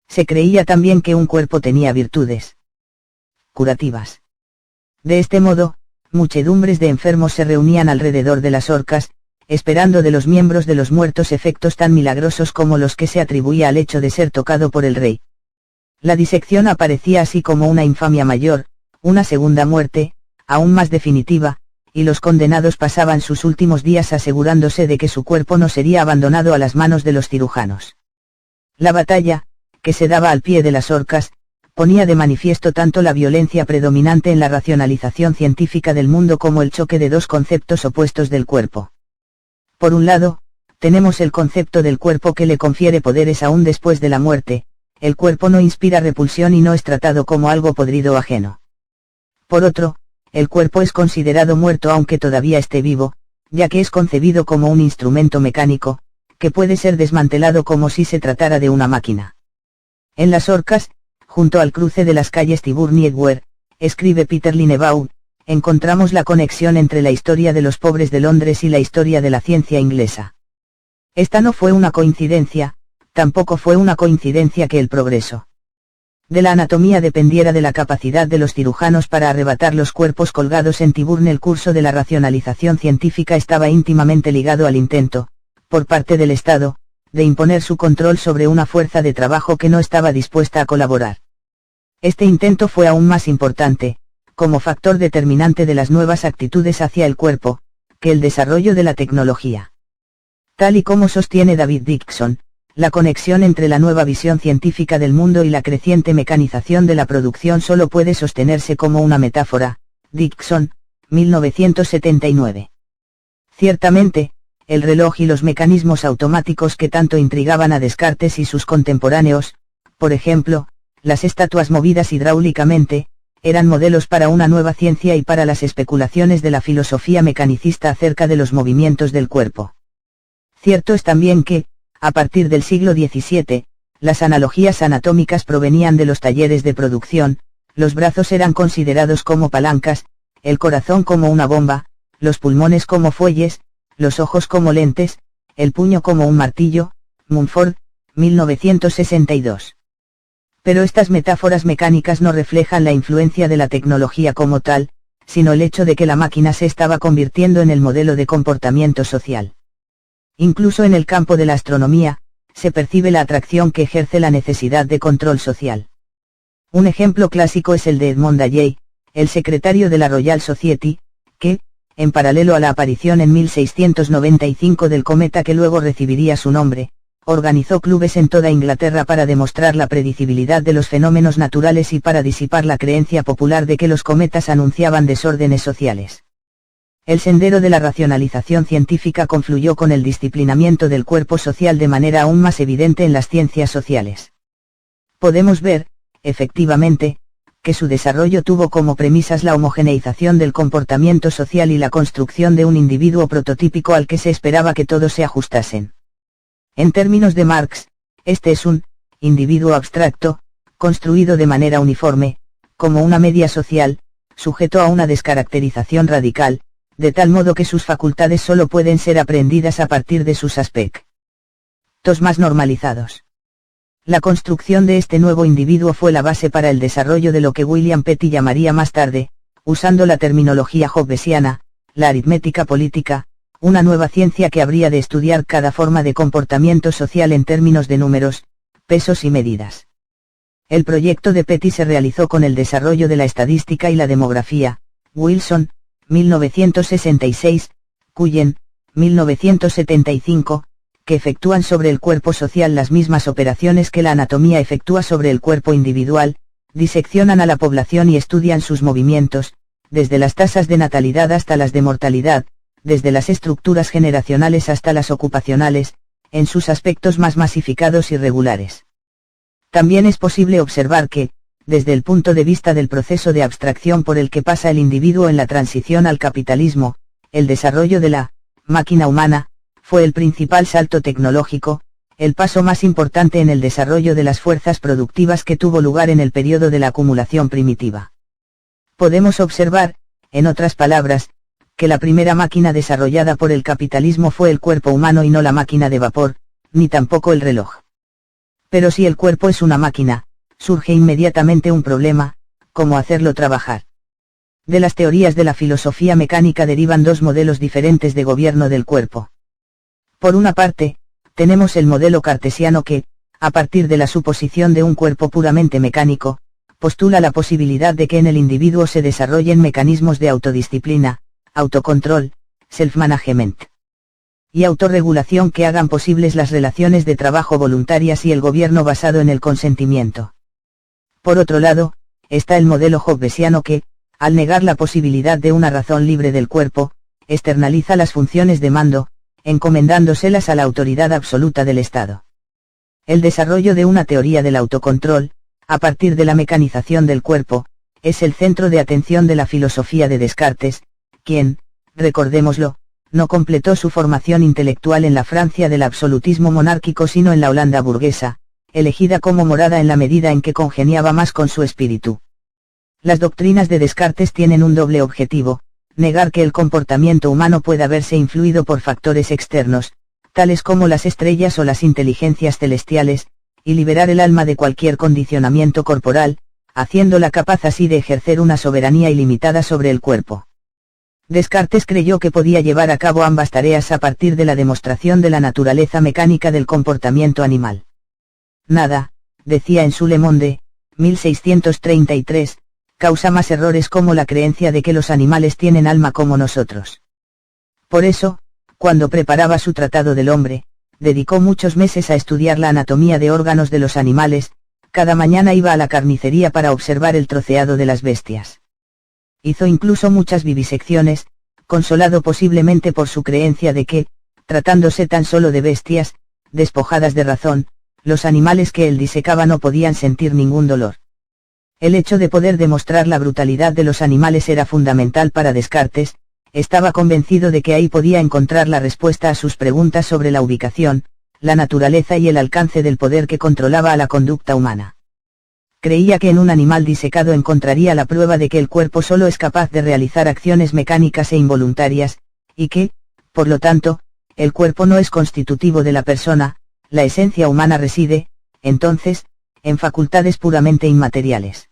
Speaker 2: Se creía también que un cuerpo tenía virtudes curativas. De este modo, muchedumbres de enfermos se reunían alrededor de las horcas, esperando de los miembros de los muertos efectos tan milagrosos como los que se atribuía al hecho de ser tocado por el rey. La disección aparecía así como una infamia mayor, una segunda muerte, aún más definitiva, y los condenados pasaban sus últimos días asegurándose de que su cuerpo no sería abandonado a las manos de los cirujanos. La batalla, que se daba al pie de las horcas, ponía de manifiesto tanto la violencia predominante en la racionalización científica del mundo como el choque de dos conceptos opuestos del cuerpo. Por un lado, tenemos el concepto del cuerpo que le confiere poderes aún después de la muerte, el cuerpo no inspira repulsión y no es tratado como algo podrido o ajeno. Por otro, el cuerpo es considerado muerto aunque todavía esté vivo, ya que es concebido como un instrumento mecánico, que puede ser desmantelado como si se tratara de una máquina. En las horcas, junto al cruce de las calles Tyburn y Edgware, escribe Peter Linebaugh, encontramos la conexión entre la historia de los pobres de Londres y la historia de la ciencia inglesa. Esta no fue una coincidencia, tampoco fue una coincidencia que el progreso de la anatomía dependiera de la capacidad de los cirujanos para arrebatar los cuerpos colgados en Tyburn. El curso de la racionalización científica estaba íntimamente ligado al intento, por parte del Estado, de imponer su control sobre una fuerza de trabajo que no estaba dispuesta a colaborar. Este intento fue aún más importante, como factor determinante de las nuevas actitudes hacia el cuerpo, que el desarrollo de la tecnología. Tal y como sostiene David Dixon, la conexión entre la nueva visión científica del mundo y la creciente mecanización de la producción solo puede sostenerse como una metáfora. Dixon, 1979. Ciertamente, el reloj y los mecanismos automáticos que tanto intrigaban a Descartes y sus contemporáneos, por ejemplo, las estatuas movidas hidráulicamente, eran modelos para una nueva ciencia y para las especulaciones de la filosofía mecanicista acerca de los movimientos del cuerpo. Cierto es también que, a partir del siglo XVII, las analogías anatómicas provenían de los talleres de producción, los brazos eran considerados como palancas, el corazón como una bomba, los pulmones como fuelles, los ojos como lentes, el puño como un martillo, Mumford, 1962. Pero estas metáforas mecánicas no reflejan la influencia de la tecnología como tal, sino el hecho de que la máquina se estaba convirtiendo en el modelo de comportamiento social. Incluso en el campo de la astronomía, se percibe la atracción que ejerce la necesidad de control social. Un ejemplo clásico es el de Edmond Halley, el secretario de la Royal Society, que, en paralelo a la aparición en 1695 del cometa que luego recibiría su nombre, organizó clubes en toda Inglaterra para demostrar la predecibilidad de los fenómenos naturales y para disipar la creencia popular de que los cometas anunciaban desórdenes sociales. El sendero de la racionalización científica confluyó con el disciplinamiento del cuerpo social de manera aún más evidente en las ciencias sociales. Podemos ver, efectivamente, que su desarrollo tuvo como premisas la homogeneización del comportamiento social y la construcción de un individuo prototípico al que se esperaba que todos se ajustasen. En términos de Marx, este es un individuo abstracto, construido de manera uniforme, como una media social, sujeto a una descaracterización radical, de tal modo que sus facultades solo pueden ser aprendidas a partir de sus aspectos más normalizados. La construcción de este nuevo individuo fue la base para el desarrollo de lo que William Petty llamaría más tarde, usando la terminología hobbesiana, la aritmética política, una nueva ciencia que habría de estudiar cada forma de comportamiento social en términos de números, pesos y medidas. El proyecto de Petty se realizó con el desarrollo de la estadística y la demografía, Wilson, 1966, Cullen, 1975, que efectúan sobre el cuerpo social las mismas operaciones que la anatomía efectúa sobre el cuerpo individual, diseccionan a la población y estudian sus movimientos, desde las tasas de natalidad hasta las de mortalidad, desde las estructuras generacionales hasta las ocupacionales, en sus aspectos más masificados y regulares. También es posible observar que, desde el punto de vista del proceso de abstracción por el que pasa el individuo en la transición al capitalismo, el desarrollo de la máquina humana fue el principal salto tecnológico, el paso más importante en el desarrollo de las fuerzas productivas que tuvo lugar en el periodo de la acumulación primitiva. Podemos observar, en otras palabras, que la primera máquina desarrollada por el capitalismo fue el cuerpo humano y no la máquina de vapor, ni tampoco el reloj. Pero si el cuerpo es una máquina, surge inmediatamente un problema: ¿cómo hacerlo trabajar? De las teorías de la filosofía mecánica derivan dos modelos diferentes de gobierno del cuerpo. Por una parte, tenemos el modelo cartesiano que, a partir de la suposición de un cuerpo puramente mecánico, postula la posibilidad de que en el individuo se desarrollen mecanismos de autodisciplina, autocontrol, self-management y autorregulación que hagan posibles las relaciones de trabajo voluntarias y el gobierno basado en el consentimiento. Por otro lado, está el modelo hobbesiano que, al negar la posibilidad de una razón libre del cuerpo, externaliza las funciones de mando, encomendándoselas a la autoridad absoluta del Estado. El desarrollo de una teoría del autocontrol, a partir de la mecanización del cuerpo, es el centro de atención de la filosofía de Descartes, quien, recordémoslo, no completó su formación intelectual en la Francia del absolutismo monárquico sino en la Holanda burguesa, elegida como morada en la medida en que congeniaba más con su espíritu. Las doctrinas de Descartes tienen un doble objetivo: negar que el comportamiento humano pueda verse influido por factores externos, tales como las estrellas o las inteligencias celestiales, y liberar el alma de cualquier condicionamiento corporal, haciéndola capaz así de ejercer una soberanía ilimitada sobre el cuerpo. Descartes creyó que podía llevar a cabo ambas tareas a partir de la demostración de la naturaleza mecánica del comportamiento animal. Nada, decía en su Le Monde, 1633, causa más errores como la creencia de que los animales tienen alma como nosotros. Por eso, cuando preparaba su Tratado del Hombre, dedicó muchos meses a estudiar la anatomía de órganos de los animales. Cada mañana iba a la carnicería para observar el troceado de las bestias. Hizo incluso muchas vivisecciones, consolado posiblemente por su creencia de que, tratándose tan solo de bestias, despojadas de razón, los animales que él disecaba no podían sentir ningún dolor. El hecho de poder demostrar la brutalidad de los animales era fundamental para Descartes. Estaba convencido de que ahí podía encontrar la respuesta a sus preguntas sobre la ubicación, la naturaleza y el alcance del poder que controlaba a la conducta humana. Creía que en un animal disecado encontraría la prueba de que el cuerpo solo es capaz de realizar acciones mecánicas e involuntarias, y que, por lo tanto, el cuerpo no es constitutivo de la persona. La esencia humana reside, entonces, en facultades puramente inmateriales.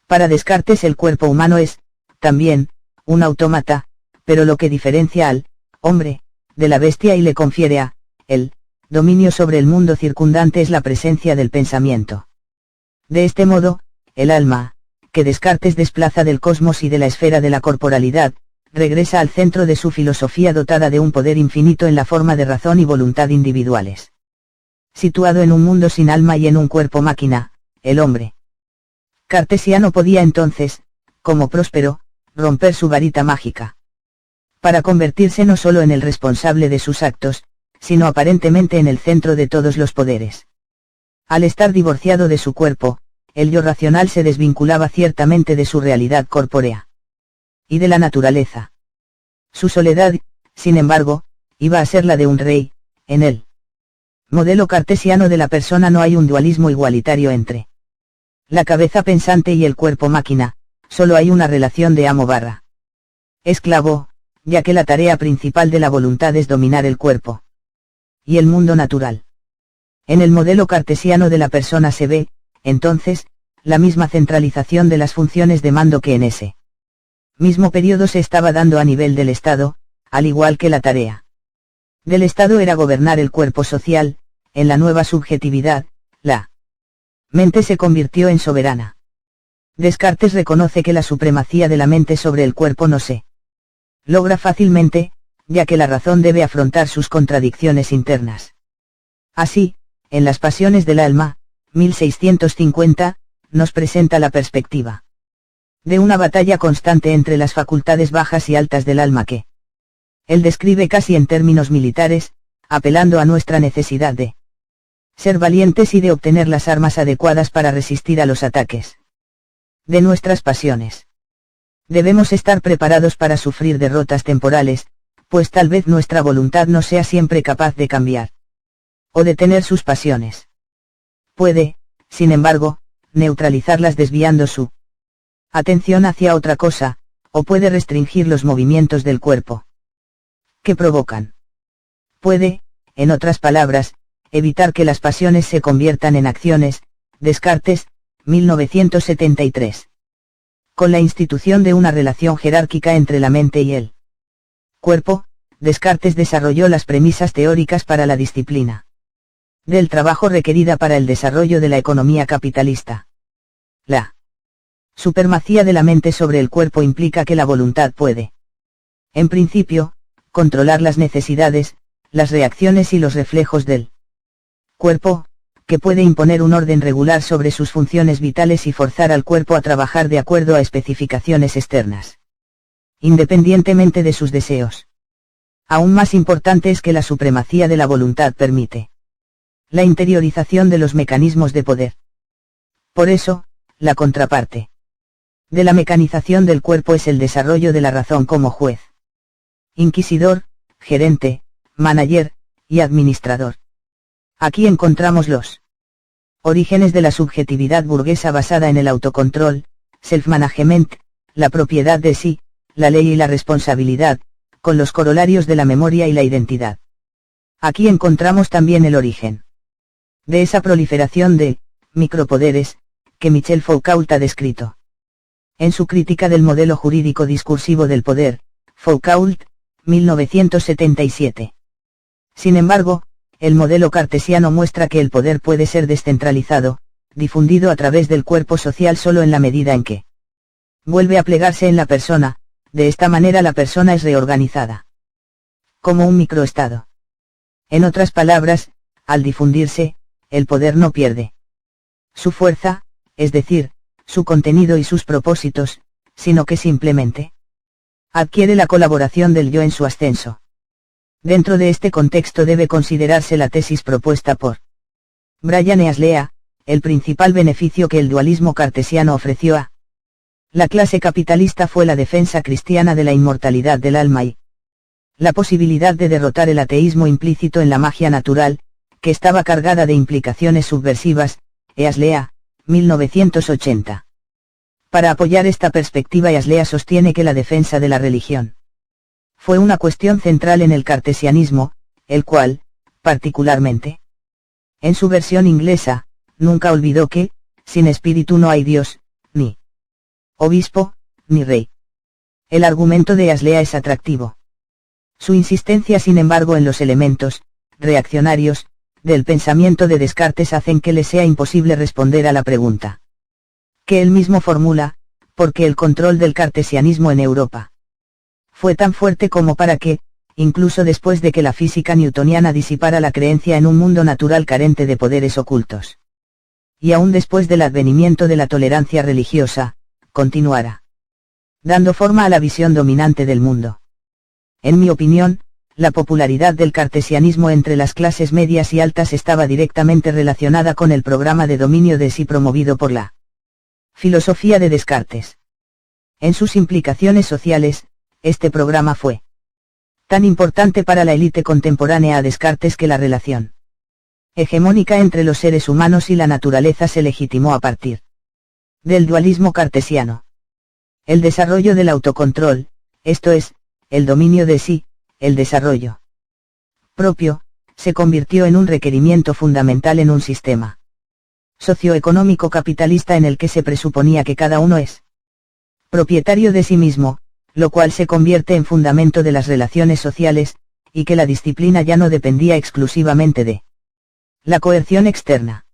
Speaker 2: Para Descartes el cuerpo humano es, también, un autómata, pero lo que diferencia al hombre de la bestia y le confiere a él dominio sobre el mundo circundante es la presencia del pensamiento. De este modo, el alma, que Descartes desplaza del cosmos y de la esfera de la corporalidad, regresa al centro de su filosofía dotada de un poder infinito en la forma de razón y voluntad individuales. Situado en un mundo sin alma y en un cuerpo máquina, el hombre cartesiano podía entonces, como Próspero, romper su varita mágica, para convertirse no solo en el responsable de sus actos, sino aparentemente en el centro de todos los poderes. Al estar divorciado de su cuerpo, el yo racional se desvinculaba ciertamente de su realidad corpórea y de la naturaleza. Su soledad, sin embargo, iba a ser la de un rey. En el modelo cartesiano de la persona no hay un dualismo igualitario entre la cabeza pensante y el cuerpo máquina, solo hay una relación de amo-esclavo, ya que la tarea principal de la voluntad es dominar el cuerpo y el mundo natural. En el modelo cartesiano de la persona se ve, entonces, la misma centralización de las funciones de mando que en ese mismo periodo se estaba dando a nivel del Estado, al igual que la tarea del Estado era gobernar el cuerpo social. En la nueva subjetividad, la mente se convirtió en soberana. Descartes reconoce que la supremacía de la mente sobre el cuerpo no se logra fácilmente, ya que la razón debe afrontar sus contradicciones internas. Así, en Las Pasiones del Alma, 1650, nos presenta la perspectiva de una batalla constante entre las facultades bajas y altas del alma que él describe casi en términos militares, apelando a nuestra necesidad de ser valientes y de obtener las armas adecuadas para resistir a los ataques de nuestras pasiones. Debemos estar preparados para sufrir derrotas temporales, pues tal vez nuestra voluntad no sea siempre capaz de cambiar o detener sus pasiones. Puede, sin embargo, neutralizarlas desviando su atención hacia otra cosa, o puede restringir los movimientos del cuerpo que provocan. Puede, en otras palabras, evitar que las pasiones se conviertan en acciones. Descartes, 1973. Con la institución de una relación jerárquica entre la mente y el cuerpo, Descartes desarrolló las premisas teóricas para la disciplina del trabajo requerida para el desarrollo de la economía capitalista. La supremacía de la mente sobre el cuerpo implica que la voluntad puede, en principio, controlar las necesidades, las reacciones y los reflejos del cuerpo, que puede imponer un orden regular sobre sus funciones vitales y forzar al cuerpo a trabajar de acuerdo a especificaciones externas, independientemente de sus deseos. Aún más importante es que la supremacía de la voluntad permite la interiorización de los mecanismos de poder. Por eso, la contraparte de la mecanización del cuerpo es el desarrollo de la razón como juez, inquisidor, gerente, manager y administrador. Aquí encontramos los orígenes de la subjetividad burguesa basada en el autocontrol, self-management, la propiedad de sí, la ley y la responsabilidad, con los corolarios de la memoria y la identidad. Aquí encontramos también el origen de esa proliferación de micropoderes que Michel Foucault ha descrito en su crítica del modelo jurídico discursivo del poder, Foucault, 1977. Sin embargo, el modelo cartesiano muestra que el poder puede ser descentralizado, difundido a través del cuerpo social solo en la medida en que vuelve a plegarse en la persona. De esta manera la persona es reorganizada como un microestado. En otras palabras, al difundirse, el poder no pierde su fuerza, es decir, su contenido y sus propósitos, sino que simplemente adquiere la colaboración del yo en su ascenso. Dentro de este contexto debe considerarse la tesis propuesta por Bryan e Aslea, el principal beneficio que el dualismo cartesiano ofreció a la clase capitalista fue la defensa cristiana de la inmortalidad del alma y la posibilidad de derrotar el ateísmo implícito en la magia natural, que estaba cargada de implicaciones subversivas, e Aslea, 1980. Para apoyar esta perspectiva, Aslea sostiene que la defensa de la religión fue una cuestión central en el cartesianismo, el cual, particularmente, en su versión inglesa, nunca olvidó que, sin espíritu no hay Dios, ni obispo, ni rey. El argumento de Aslea es atractivo. Su insistencia, sin embargo, en los elementos reaccionarios del pensamiento de Descartes hacen que le sea imposible responder a la pregunta que él mismo formula: ¿por qué el control del cartesianismo en Europa fue tan fuerte como para que, incluso después de que la física newtoniana disipara la creencia en un mundo natural carente de poderes ocultos, y aún después del advenimiento de la tolerancia religiosa, continuara dando forma a la visión dominante del mundo? En mi opinión, la popularidad del cartesianismo entre las clases medias y altas estaba directamente relacionada con el programa de dominio de sí promovido por la filosofía de Descartes. En sus implicaciones sociales, este programa fue tan importante para la élite contemporánea a Descartes que la relación hegemónica entre los seres humanos y la naturaleza se legitimó a partir del dualismo cartesiano. El desarrollo del autocontrol, esto es, el dominio de sí, el desarrollo propio, se convirtió en un requerimiento fundamental en un sistema socioeconómico capitalista en el que se presuponía que cada uno es propietario de sí mismo, lo cual se convierte en fundamento de las relaciones sociales, y que la disciplina ya no dependía exclusivamente de la coerción externa.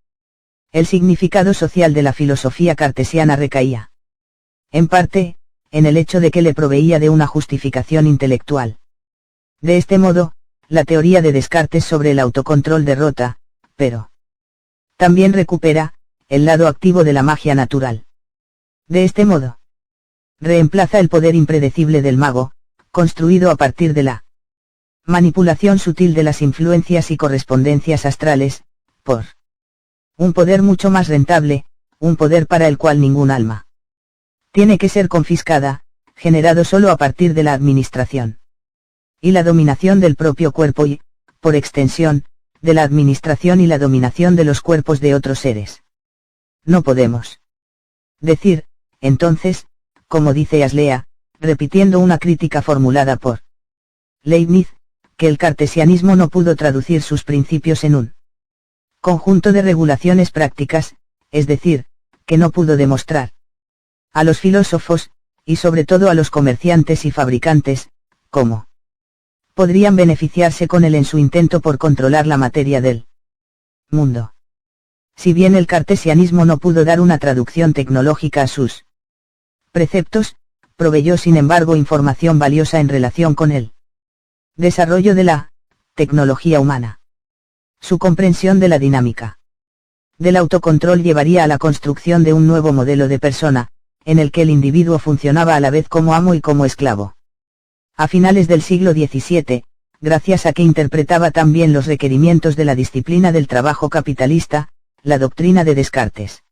Speaker 2: El significado social de la filosofía cartesiana recaía, en parte, en el hecho de que le proveía de una justificación intelectual. De este modo, la teoría de Descartes sobre el autocontrol derrota, pero también recupera, el lado activo de la magia natural. De este modo, reemplaza el poder impredecible del mago, construido a partir de la manipulación sutil de las influencias y correspondencias astrales, por un poder mucho más rentable, un poder para el cual ningún alma tiene que ser confiscada, generado solo a partir de la administración y la dominación del propio cuerpo y, por extensión, de la administración y la dominación de los cuerpos de otros seres. No podemos decir, entonces, como dice Aslea, repitiendo una crítica formulada por Leibniz, que el cartesianismo no pudo traducir sus principios en un conjunto de regulaciones prácticas, es decir, que no pudo demostrar a los filósofos, y sobre todo a los comerciantes y fabricantes, cómo podrían beneficiarse con él en su intento por controlar la materia del mundo. Si bien el cartesianismo no pudo dar una traducción tecnológica a sus preceptos, proveyó sin embargo información valiosa en relación con el desarrollo de la tecnología humana. Su comprensión de la dinámica del autocontrol llevaría a la construcción de un nuevo modelo de persona, en el que el individuo funcionaba a la vez como amo y como esclavo. A finales del siglo XVII, gracias a que interpretaba también los requerimientos de la disciplina del trabajo capitalista, la doctrina de Descartes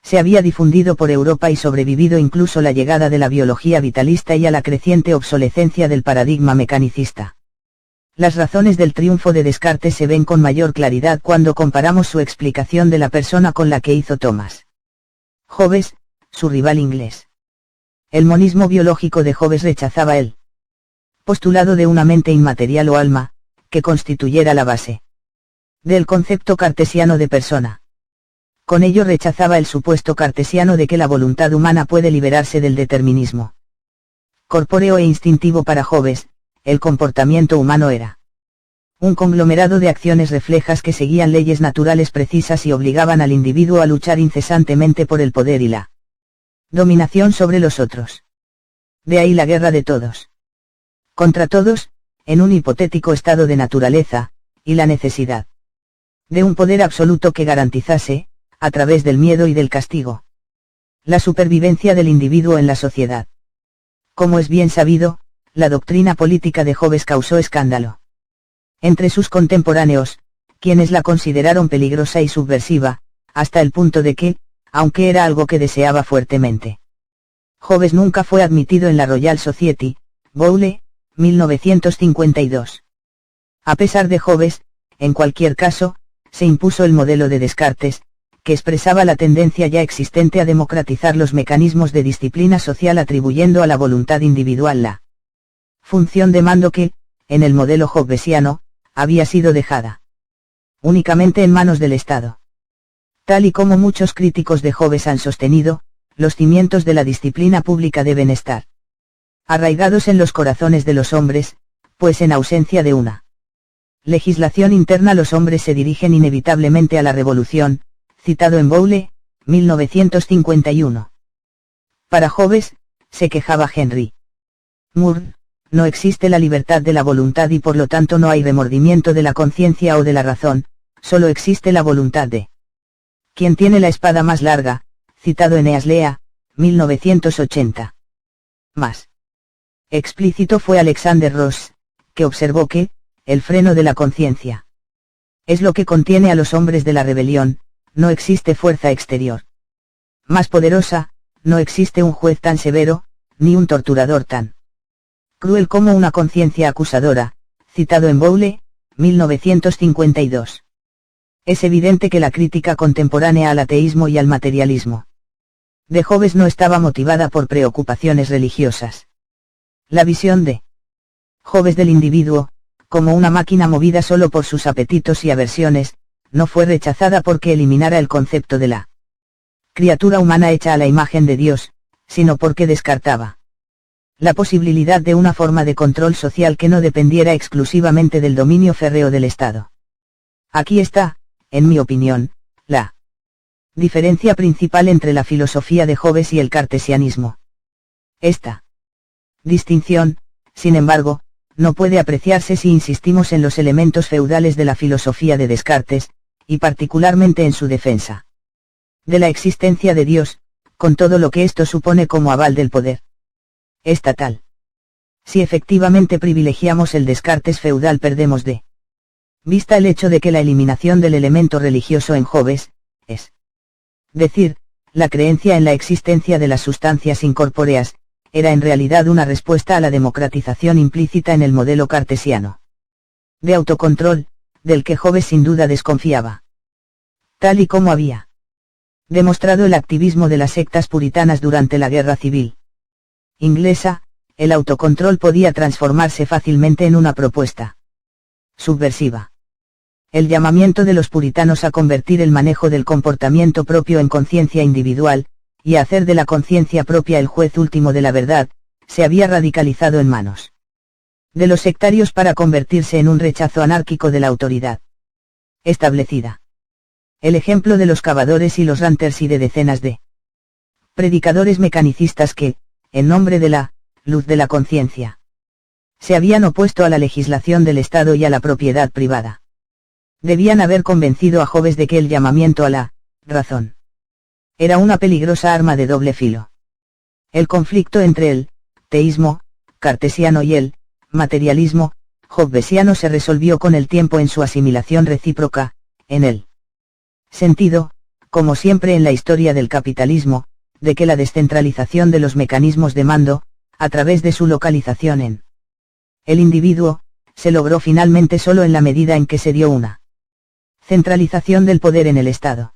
Speaker 2: se había difundido por Europa y sobrevivido incluso la llegada de la biología vitalista y a la creciente obsolescencia del paradigma mecanicista. Las razones del triunfo de Descartes se ven con mayor claridad cuando comparamos su explicación de la persona con la que hizo Thomas Hobbes, su rival inglés. El monismo biológico de Hobbes rechazaba el postulado de una mente inmaterial o alma, que constituyera la base del concepto cartesiano de persona. Con ello rechazaba el supuesto cartesiano de que la voluntad humana puede liberarse del determinismo corpóreo e instintivo. Para Hobbes, el comportamiento humano era un conglomerado de acciones reflejas que seguían leyes naturales precisas y obligaban al individuo a luchar incesantemente por el poder y la dominación sobre los otros. De ahí la guerra de todos contra todos, en un hipotético estado de naturaleza, y la necesidad de un poder absoluto que garantizase, a través del miedo y del castigo, la supervivencia del individuo en la sociedad. Como es bien sabido, la doctrina política de Hobbes causó escándalo. entre sus contemporáneos, quienes la consideraron peligrosa y subversiva, hasta el punto de que, aunque era algo que deseaba fuertemente, Hobbes nunca fue admitido en la Royal Society, Bowle, 1952. A pesar de Hobbes, en cualquier caso, se impuso el modelo de Descartes, que expresaba la tendencia ya existente a democratizar los mecanismos de disciplina social atribuyendo a la voluntad individual la función de mando que, en el modelo hobbesiano, había sido dejada únicamente en manos del Estado. Tal y como muchos críticos de Hobbes han sostenido, los cimientos de la disciplina pública deben estar arraigados en los corazones de los hombres, pues en ausencia de una legislación interna los hombres se dirigen inevitablemente a la revolución, citado en Bowle, 1951. Para Hobbes, se quejaba Henry Moore, no existe la libertad de la voluntad y por lo tanto no hay remordimiento de la conciencia o de la razón, solo existe la voluntad de quien tiene la espada más larga, citado en Eneas Lea, 1980. Más explícito fue Alexander Ross, que observó que, el freno de la conciencia es lo que contiene a los hombres de la rebelión, no existe fuerza exterior más poderosa, no existe un juez tan severo, ni un torturador tan cruel como una conciencia acusadora, citado en Bowle, 1952. Es evidente que la crítica contemporánea al ateísmo y al materialismo de Hobbes no estaba motivada por preocupaciones religiosas. La visión de Hobbes del individuo, como una máquina movida solo por sus apetitos y aversiones, no fue rechazada porque eliminara el concepto de la criatura humana hecha a la imagen de Dios, sino porque descartaba la posibilidad de una forma de control social que no dependiera exclusivamente del dominio férreo del Estado. Aquí está, en mi opinión, la diferencia principal entre la filosofía de Hobbes y el cartesianismo. Esta distinción, sin embargo, no puede apreciarse si insistimos en los elementos feudales de la filosofía de Descartes, y particularmente en su defensa de la existencia de Dios, con todo lo que esto supone como aval del poder estatal. Si efectivamente privilegiamos el Descartes feudal perdemos de vista el hecho de que la eliminación del elemento religioso en Hobbes, es decir, la creencia en la existencia de las sustancias incorpóreas, era en realidad una respuesta a la democratización implícita en el modelo cartesiano de autocontrol, del que Hobbes sin duda desconfiaba. Tal y como había demostrado el activismo de las sectas puritanas durante la Guerra Civil inglesa, el autocontrol podía transformarse fácilmente en una propuesta subversiva. El llamamiento de los puritanos a convertir el manejo del comportamiento propio en conciencia individual, y a hacer de la conciencia propia el juez último de la verdad, se había radicalizado en manos de los sectarios para convertirse en un rechazo anárquico de la autoridad establecida. El ejemplo de los cavadores y los ranters y de decenas de predicadores mecanicistas que, en nombre de la luz de la conciencia, se habían opuesto a la legislación del Estado y a la propiedad privada, debían haber convencido a Hobbes de que el llamamiento a la razón era una peligrosa arma de doble filo. El conflicto entre el teísmo cartesiano y el materialismo hobbesiano se resolvió con el tiempo en su asimilación recíproca, en el sentido, como siempre en la historia del capitalismo, de que la descentralización de los mecanismos de mando, a través de su localización en el individuo, se logró finalmente solo en la medida en que se dio una centralización del poder en el Estado.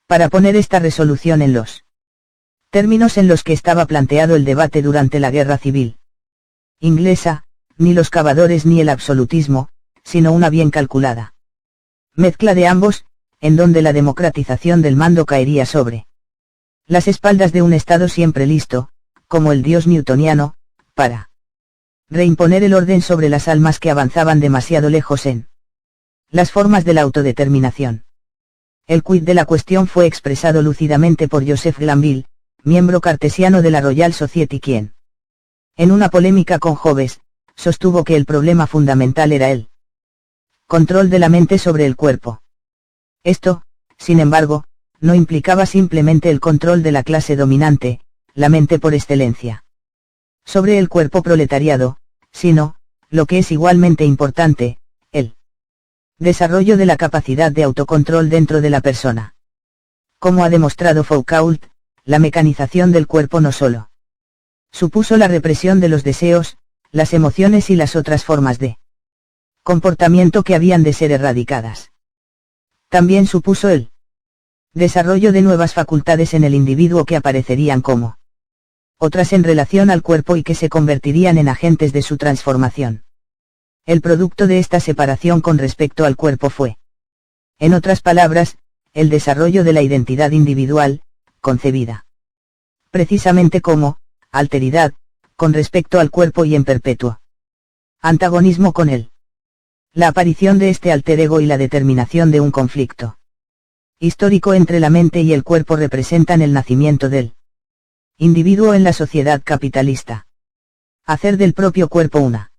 Speaker 2: Para poner esta resolución en los términos en los que estaba planteado el debate durante la Guerra Civil inglesa, ni los cavadores ni el absolutismo, sino una bien calculada mezcla de ambos, en donde la democratización del mando caería sobre las espaldas de un Estado siempre listo, como el dios newtoniano, para reimponer el orden sobre las almas que avanzaban demasiado lejos en las formas de la autodeterminación. El quid de la cuestión fue expresado lúcidamente por Joseph Glanville, miembro cartesiano de la Royal Society, quien, en una polémica con Hobbes, sostuvo que el problema fundamental era el control de la mente sobre el cuerpo. Esto, sin embargo, no implicaba simplemente el control de la clase dominante, la mente por excelencia, sobre el cuerpo proletariado, sino, lo que es igualmente importante, Desarrollo de la capacidad de autocontrol dentro de la persona. Como ha demostrado Foucault, la mecanización del cuerpo no solo supuso la represión de los deseos, las emociones y las otras formas de comportamiento que habían de ser erradicadas. También supuso el desarrollo de nuevas facultades en el individuo que aparecerían como otras en relación al cuerpo y que se convertirían en agentes de su transformación. El producto de esta separación con respecto al cuerpo fue, en otras palabras, el desarrollo de la identidad individual, concebida precisamente como alteridad, con respecto al cuerpo y en perpetuo antagonismo con él. La aparición de este alter ego y la determinación de un conflicto histórico entre la mente y el cuerpo representan el nacimiento del individuo en la sociedad capitalista. Hacer del propio cuerpo una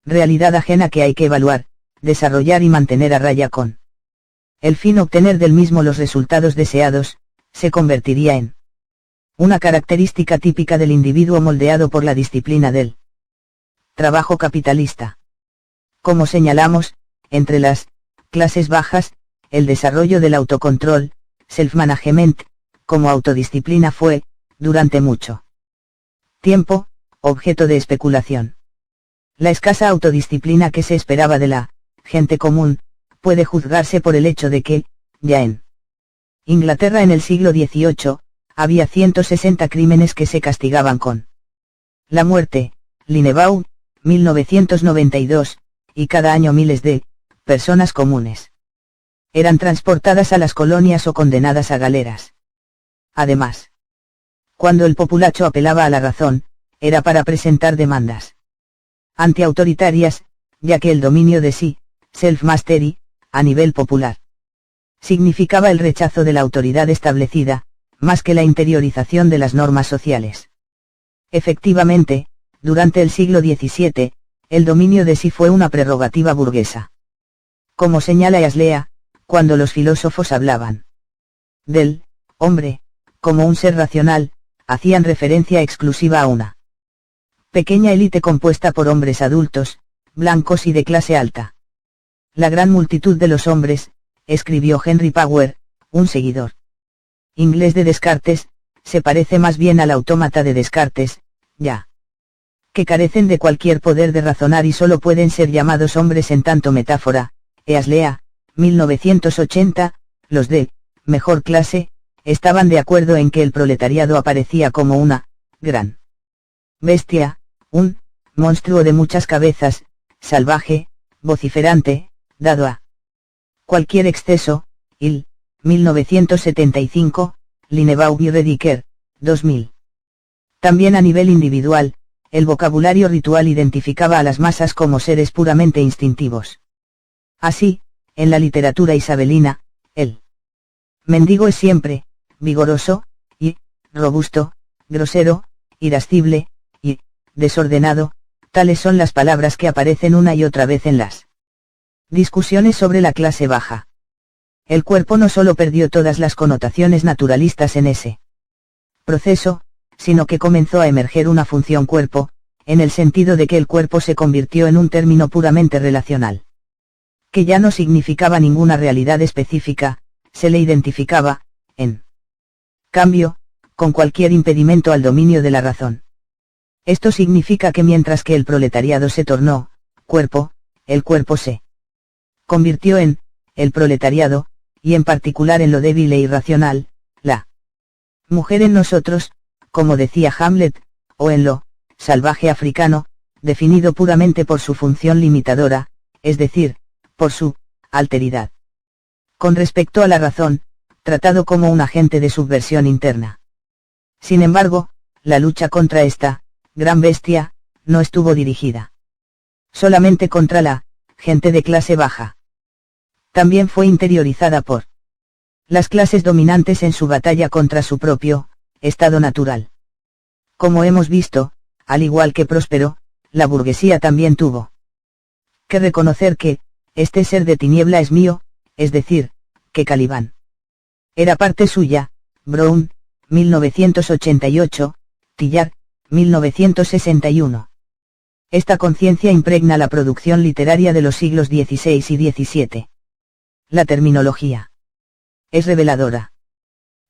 Speaker 2: realidad ajena que hay que evaluar, desarrollar y mantener a raya con el fin obtener del mismo los resultados deseados, se convertiría en una característica típica del individuo moldeado por la disciplina del trabajo capitalista. Como señalamos, entre las clases bajas, el desarrollo del autocontrol, self-management, como autodisciplina fue, durante mucho tiempo, objeto de especulación. La escasa autodisciplina que se esperaba de la gente común, puede juzgarse por el hecho de que, ya en Inglaterra en el siglo XVIII, había 160 crímenes que se castigaban con la muerte, Linnebaum, 1992, y cada año miles de personas comunes eran transportadas a las colonias o condenadas a galeras. Además, cuando el populacho apelaba a la razón, era para presentar demandas antiautoritarias, ya que el dominio de sí, self-mastery, a nivel popular, significaba el rechazo de la autoridad establecida, más que la interiorización de las normas sociales. Efectivamente, durante el siglo XVII, el dominio de sí fue una prerrogativa burguesa. Como señala Aslea, cuando los filósofos hablaban del hombre, como un ser racional, hacían referencia exclusiva a una pequeña élite compuesta por hombres adultos, blancos y de clase alta. La gran multitud de los hombres, escribió Henry Power, un seguidor inglés de Descartes, se parece más bien al autómata de Descartes, ya que carecen de cualquier poder de razonar y solo pueden ser llamados hombres en tanto metáfora. Aslea, 1980, los de mejor clase, estaban de acuerdo en que el proletariado aparecía como una gran bestia, un monstruo de muchas cabezas, salvaje, vociferante, dado a cualquier exceso. 1975, Linnebaum y Rediker, 2000. También a nivel individual, el vocabulario ritual identificaba a las masas como seres puramente instintivos. Así, en la literatura isabelina, el mendigo es siempre vigoroso y robusto, grosero, irascible y desordenado. Tales son las palabras que aparecen una y otra vez en las discusiones sobre la clase baja. El cuerpo no solo perdió todas las connotaciones naturalistas en ese proceso, sino que comenzó a emerger una función cuerpo, en el sentido de que el cuerpo se convirtió en un término puramente relacional, que ya no significaba ninguna realidad específica, se le identificaba, en cambio, con cualquier impedimento al dominio de la razón. Esto significa que mientras que el proletariado se tornó cuerpo, el cuerpo se convirtió en el proletariado, y en particular en lo débil e irracional, la mujer en nosotros, como decía Hamlet, o en lo salvaje africano, definido puramente por su función limitadora, es decir, por su alteridad. Con respecto a la razón, tratado como un agente de subversión interna. Sin embargo, la lucha contra esta gran bestia no estuvo dirigida solamente contra la gente de clase baja. También fue interiorizada por las clases dominantes en su batalla contra su propio estado natural. Como hemos visto, al igual que Próspero, la burguesía también tuvo que reconocer que este ser de tiniebla es mío, es decir, que Calibán era parte suya. Brown, 1988, Tillard, 1961. Esta conciencia impregna la producción literaria de los siglos XVI y XVII. La terminología es reveladora.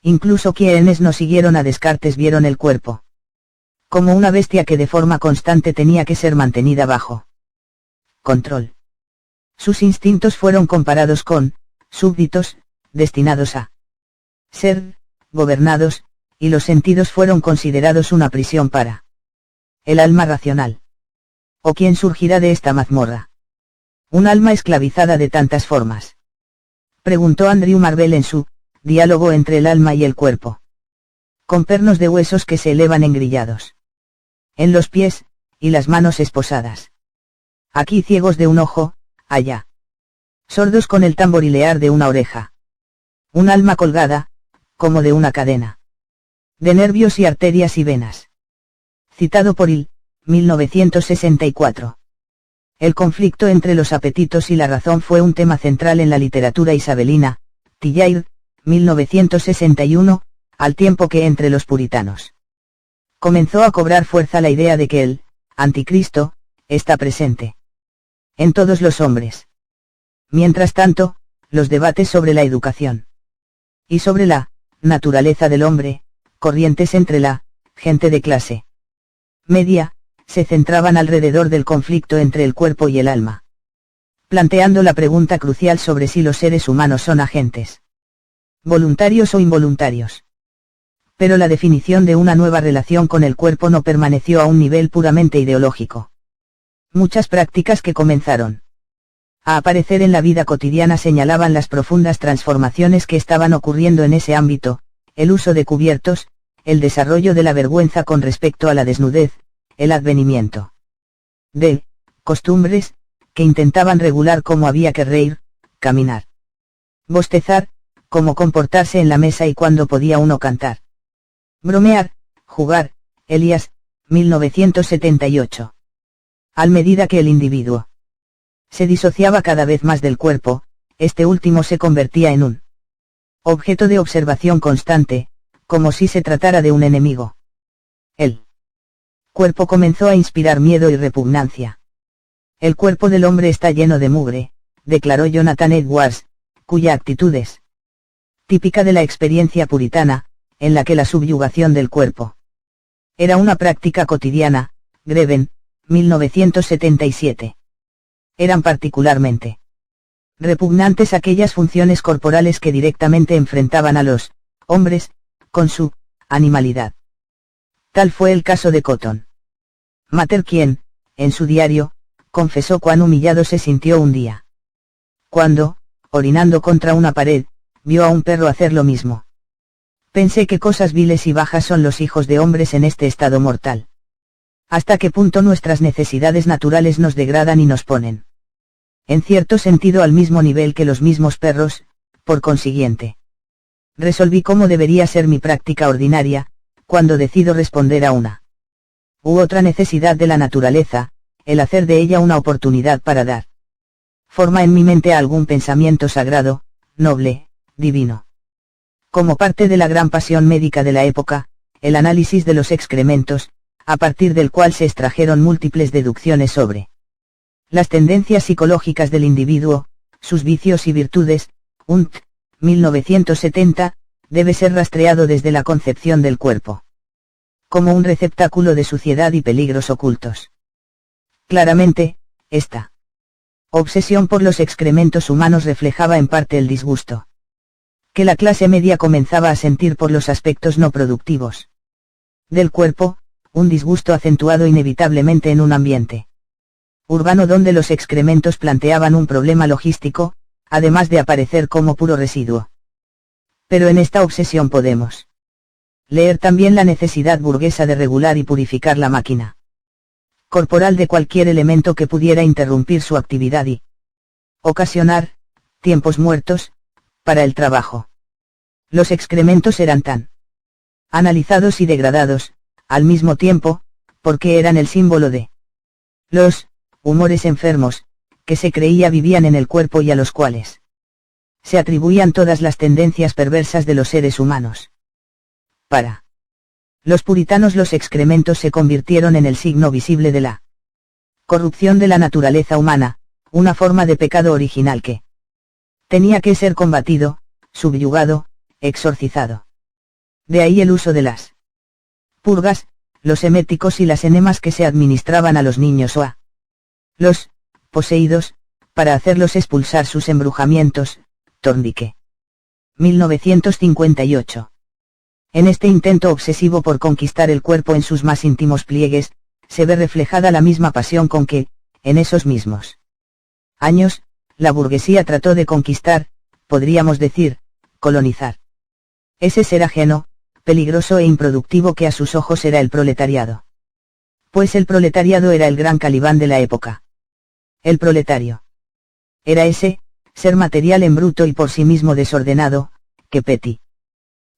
Speaker 2: Incluso quienes no siguieron a Descartes vieron el cuerpo como una bestia que de forma constante tenía que ser mantenida bajo control. Sus instintos fueron comparados con súbditos, destinados a ser gobernados, y los sentidos fueron considerados una prisión para el alma racional. ¿O quién surgirá de esta mazmorra? Un alma esclavizada de tantas formas. Preguntó Andrew Marvell en su diálogo entre el alma y el cuerpo. Con pernos de huesos que se elevan engrillados en los pies, y las manos esposadas. Aquí ciegos de un ojo, allá sordos con el tamborilear de una oreja. Un alma colgada, como de una cadena de nervios y arterias y venas. Citado por Hill, 1964. El conflicto entre los apetitos y la razón fue un tema central en la literatura isabelina, Tillard, 1961, al tiempo que entre los puritanos comenzó a cobrar fuerza la idea de que el anticristo está presente en todos los hombres. Mientras tanto, los debates sobre la educación y sobre la naturaleza del hombre, corrientes entre la gente de clase media, se centraban alrededor del conflicto entre el cuerpo y el alma, planteando la pregunta crucial sobre si los seres humanos son agentes voluntarios o involuntarios. Pero la definición de una nueva relación con el cuerpo no permaneció a un nivel puramente ideológico. Muchas prácticas que comenzaron a aparecer en la vida cotidiana señalaban las profundas transformaciones que estaban ocurriendo en ese ámbito: el uso de cubiertos, el desarrollo de la vergüenza con respecto a la desnudez, el advenimiento de costumbres que intentaban regular cómo había que reír, caminar, bostezar, cómo comportarse en la mesa y cuándo podía uno cantar, bromear, jugar. Elías, 1978. A medida que el individuo se disociaba cada vez más del cuerpo, este último se convertía en un objeto de observación constante, como si se tratara de un enemigo. El cuerpo comenzó a inspirar miedo y repugnancia. El cuerpo del hombre está lleno de mugre, declaró Jonathan Edwards, cuya actitud es típica de la experiencia puritana, en la que la subyugación del cuerpo era una práctica cotidiana. Greven, 1977. Eran particularmente repugnantes aquellas funciones corporales que directamente enfrentaban a los hombres con su animalidad. Tal fue el caso de Cotton Mather, quien, en su diario, confesó cuán humillado se sintió un día cuando, orinando contra una pared, vio a un perro hacer lo mismo. Pensé qué cosas viles y bajas son los hijos de hombres en este estado mortal. ¿Hasta qué punto nuestras necesidades naturales nos degradan y nos ponen, en cierto sentido, al mismo nivel que los mismos perros? Por consiguiente, resolví cómo debería ser mi práctica ordinaria, cuando decido responder a una u otra necesidad de la naturaleza, el hacer de ella una oportunidad para dar forma en mi mente a algún pensamiento sagrado, noble, divino. Como parte de la gran pasión médica de la época, el análisis de los excrementos, a partir del cual se extrajeron múltiples deducciones sobre las tendencias psicológicas del individuo, sus vicios y virtudes, Unt, 1970, debe ser rastreado desde la concepción del cuerpo como un receptáculo de suciedad y peligros ocultos. Claramente, esta obsesión por los excrementos humanos reflejaba en parte el disgusto que la clase media comenzaba a sentir por los aspectos no productivos del cuerpo, un disgusto acentuado inevitablemente en un ambiente urbano donde los excrementos planteaban un problema logístico, además de aparecer como puro residuo. Pero en esta obsesión podemos leer también la necesidad burguesa de regular y purificar la máquina corporal de cualquier elemento que pudiera interrumpir su actividad y ocasionar tiempos muertos para el trabajo. Los excrementos eran tan analizados y degradados, al mismo tiempo, porque eran el símbolo de los humores enfermos, que se creía vivían en el cuerpo y a los cuales se atribuían todas las tendencias perversas de los seres humanos. Para los puritanos los excrementos se convirtieron en el signo visible de la Corrupción de la naturaleza humana, una forma de pecado original que tenía que ser combatido, subyugado, exorcizado. De ahí el uso de las purgas, los eméticos y las enemas que se administraban a los niños o a los poseídos, para hacerlos expulsar sus embrujamientos. Thorndike. 1958. En este intento obsesivo por conquistar el cuerpo en sus más íntimos pliegues, se ve reflejada la misma pasión con que, en esos mismos años, la burguesía trató de conquistar, podríamos decir, colonizar ese ser ajeno, peligroso e improductivo que a sus ojos era el proletariado. Pues el proletariado era el gran Calibán de la época. El proletario era ese ser material en bruto y por sí mismo desordenado, que Petty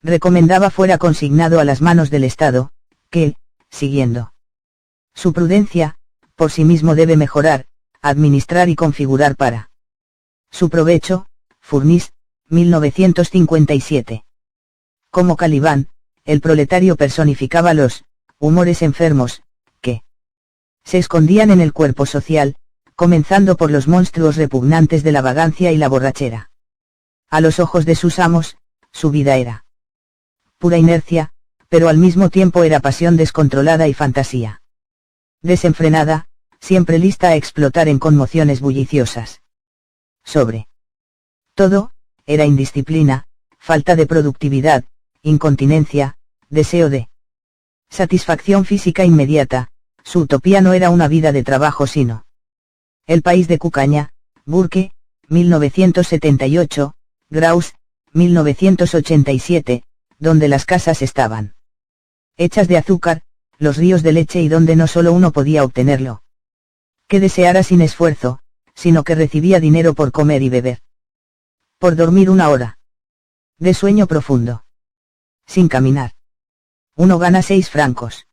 Speaker 2: recomendaba fuera consignado a las manos del Estado, que, siguiendo su prudencia, por sí mismo debe mejorar, administrar y configurar para su provecho. Furniss, 1957. Como Calibán, el proletario personificaba los humores enfermos, que se escondían en el cuerpo social, comenzando por los monstruos repugnantes de la vagancia y la borrachera. A los ojos de sus amos, su vida era pura inercia, pero al mismo tiempo era pasión descontrolada y fantasía desenfrenada, siempre lista a explotar en conmociones bulliciosas. Sobre todo, era indisciplina, falta de productividad, incontinencia, deseo de satisfacción física inmediata. Su utopía no era una vida de trabajo sino el país de Cucaña. Burke, 1978, Graus, 1987, donde las casas estaban hechas de azúcar, los ríos de leche y donde no solo uno podía obtenerlo que deseara sin esfuerzo, sino que recibía dinero por comer y beber, por dormir una hora de sueño profundo, sin caminar. Uno gana 6 francos.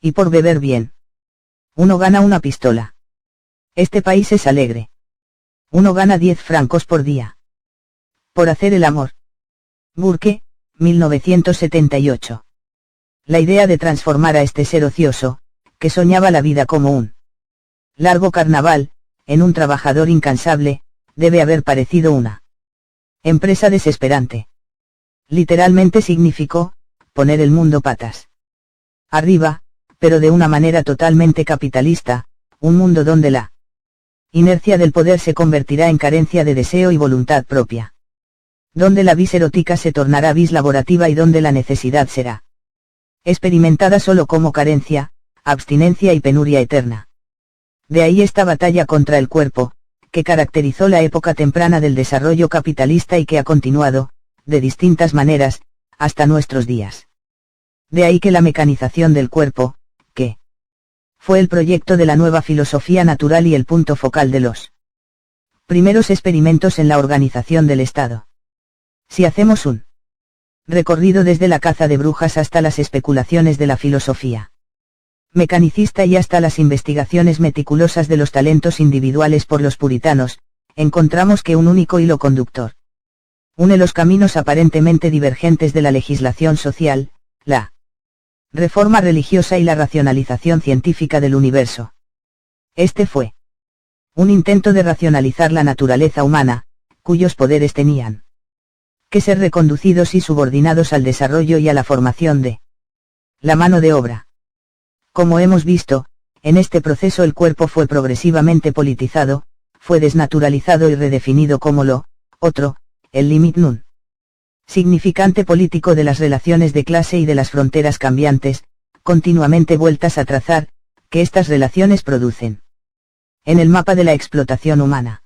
Speaker 2: Y por beber bien, uno gana una pistola. Este país es alegre. Uno gana 10 francos por día. Por hacer el amor. Burke, 1978. La idea de transformar a este ser ocioso, que soñaba la vida como un largo carnaval, en un trabajador incansable, debe haber parecido una empresa desesperante. Literalmente significó poner el mundo patas arriba, pero de una manera totalmente capitalista, un mundo donde la inercia del poder se convertirá en carencia de deseo y voluntad propia. Donde la vis erótica se tornará vis laborativa y donde la necesidad será experimentada solo como carencia, abstinencia y penuria eterna. De ahí esta batalla contra el cuerpo, que caracterizó la época temprana del desarrollo capitalista y que ha continuado, de distintas maneras, hasta nuestros días. De ahí que la mecanización del cuerpo, que fue el proyecto de la nueva filosofía natural y el punto focal de los primeros experimentos en la organización del Estado. Si hacemos un recorrido desde la caza de brujas hasta las especulaciones de la filosofía mecanicista y hasta las investigaciones meticulosas de los talentos individuales por los puritanos, encontramos que un único hilo conductor une los caminos aparentemente divergentes de la legislación social, la reforma religiosa y la racionalización científica del universo. Este fue un intento de racionalizar la naturaleza humana, cuyos poderes tenían que ser reconducidos y subordinados al desarrollo y a la formación de la mano de obra. Como hemos visto, en este proceso el cuerpo fue progresivamente politizado, fue desnaturalizado y redefinido como lo otro, el limit non significante político de las relaciones de clase y de las fronteras cambiantes, continuamente vueltas a trazar, que estas relaciones producen en el mapa de la explotación humana.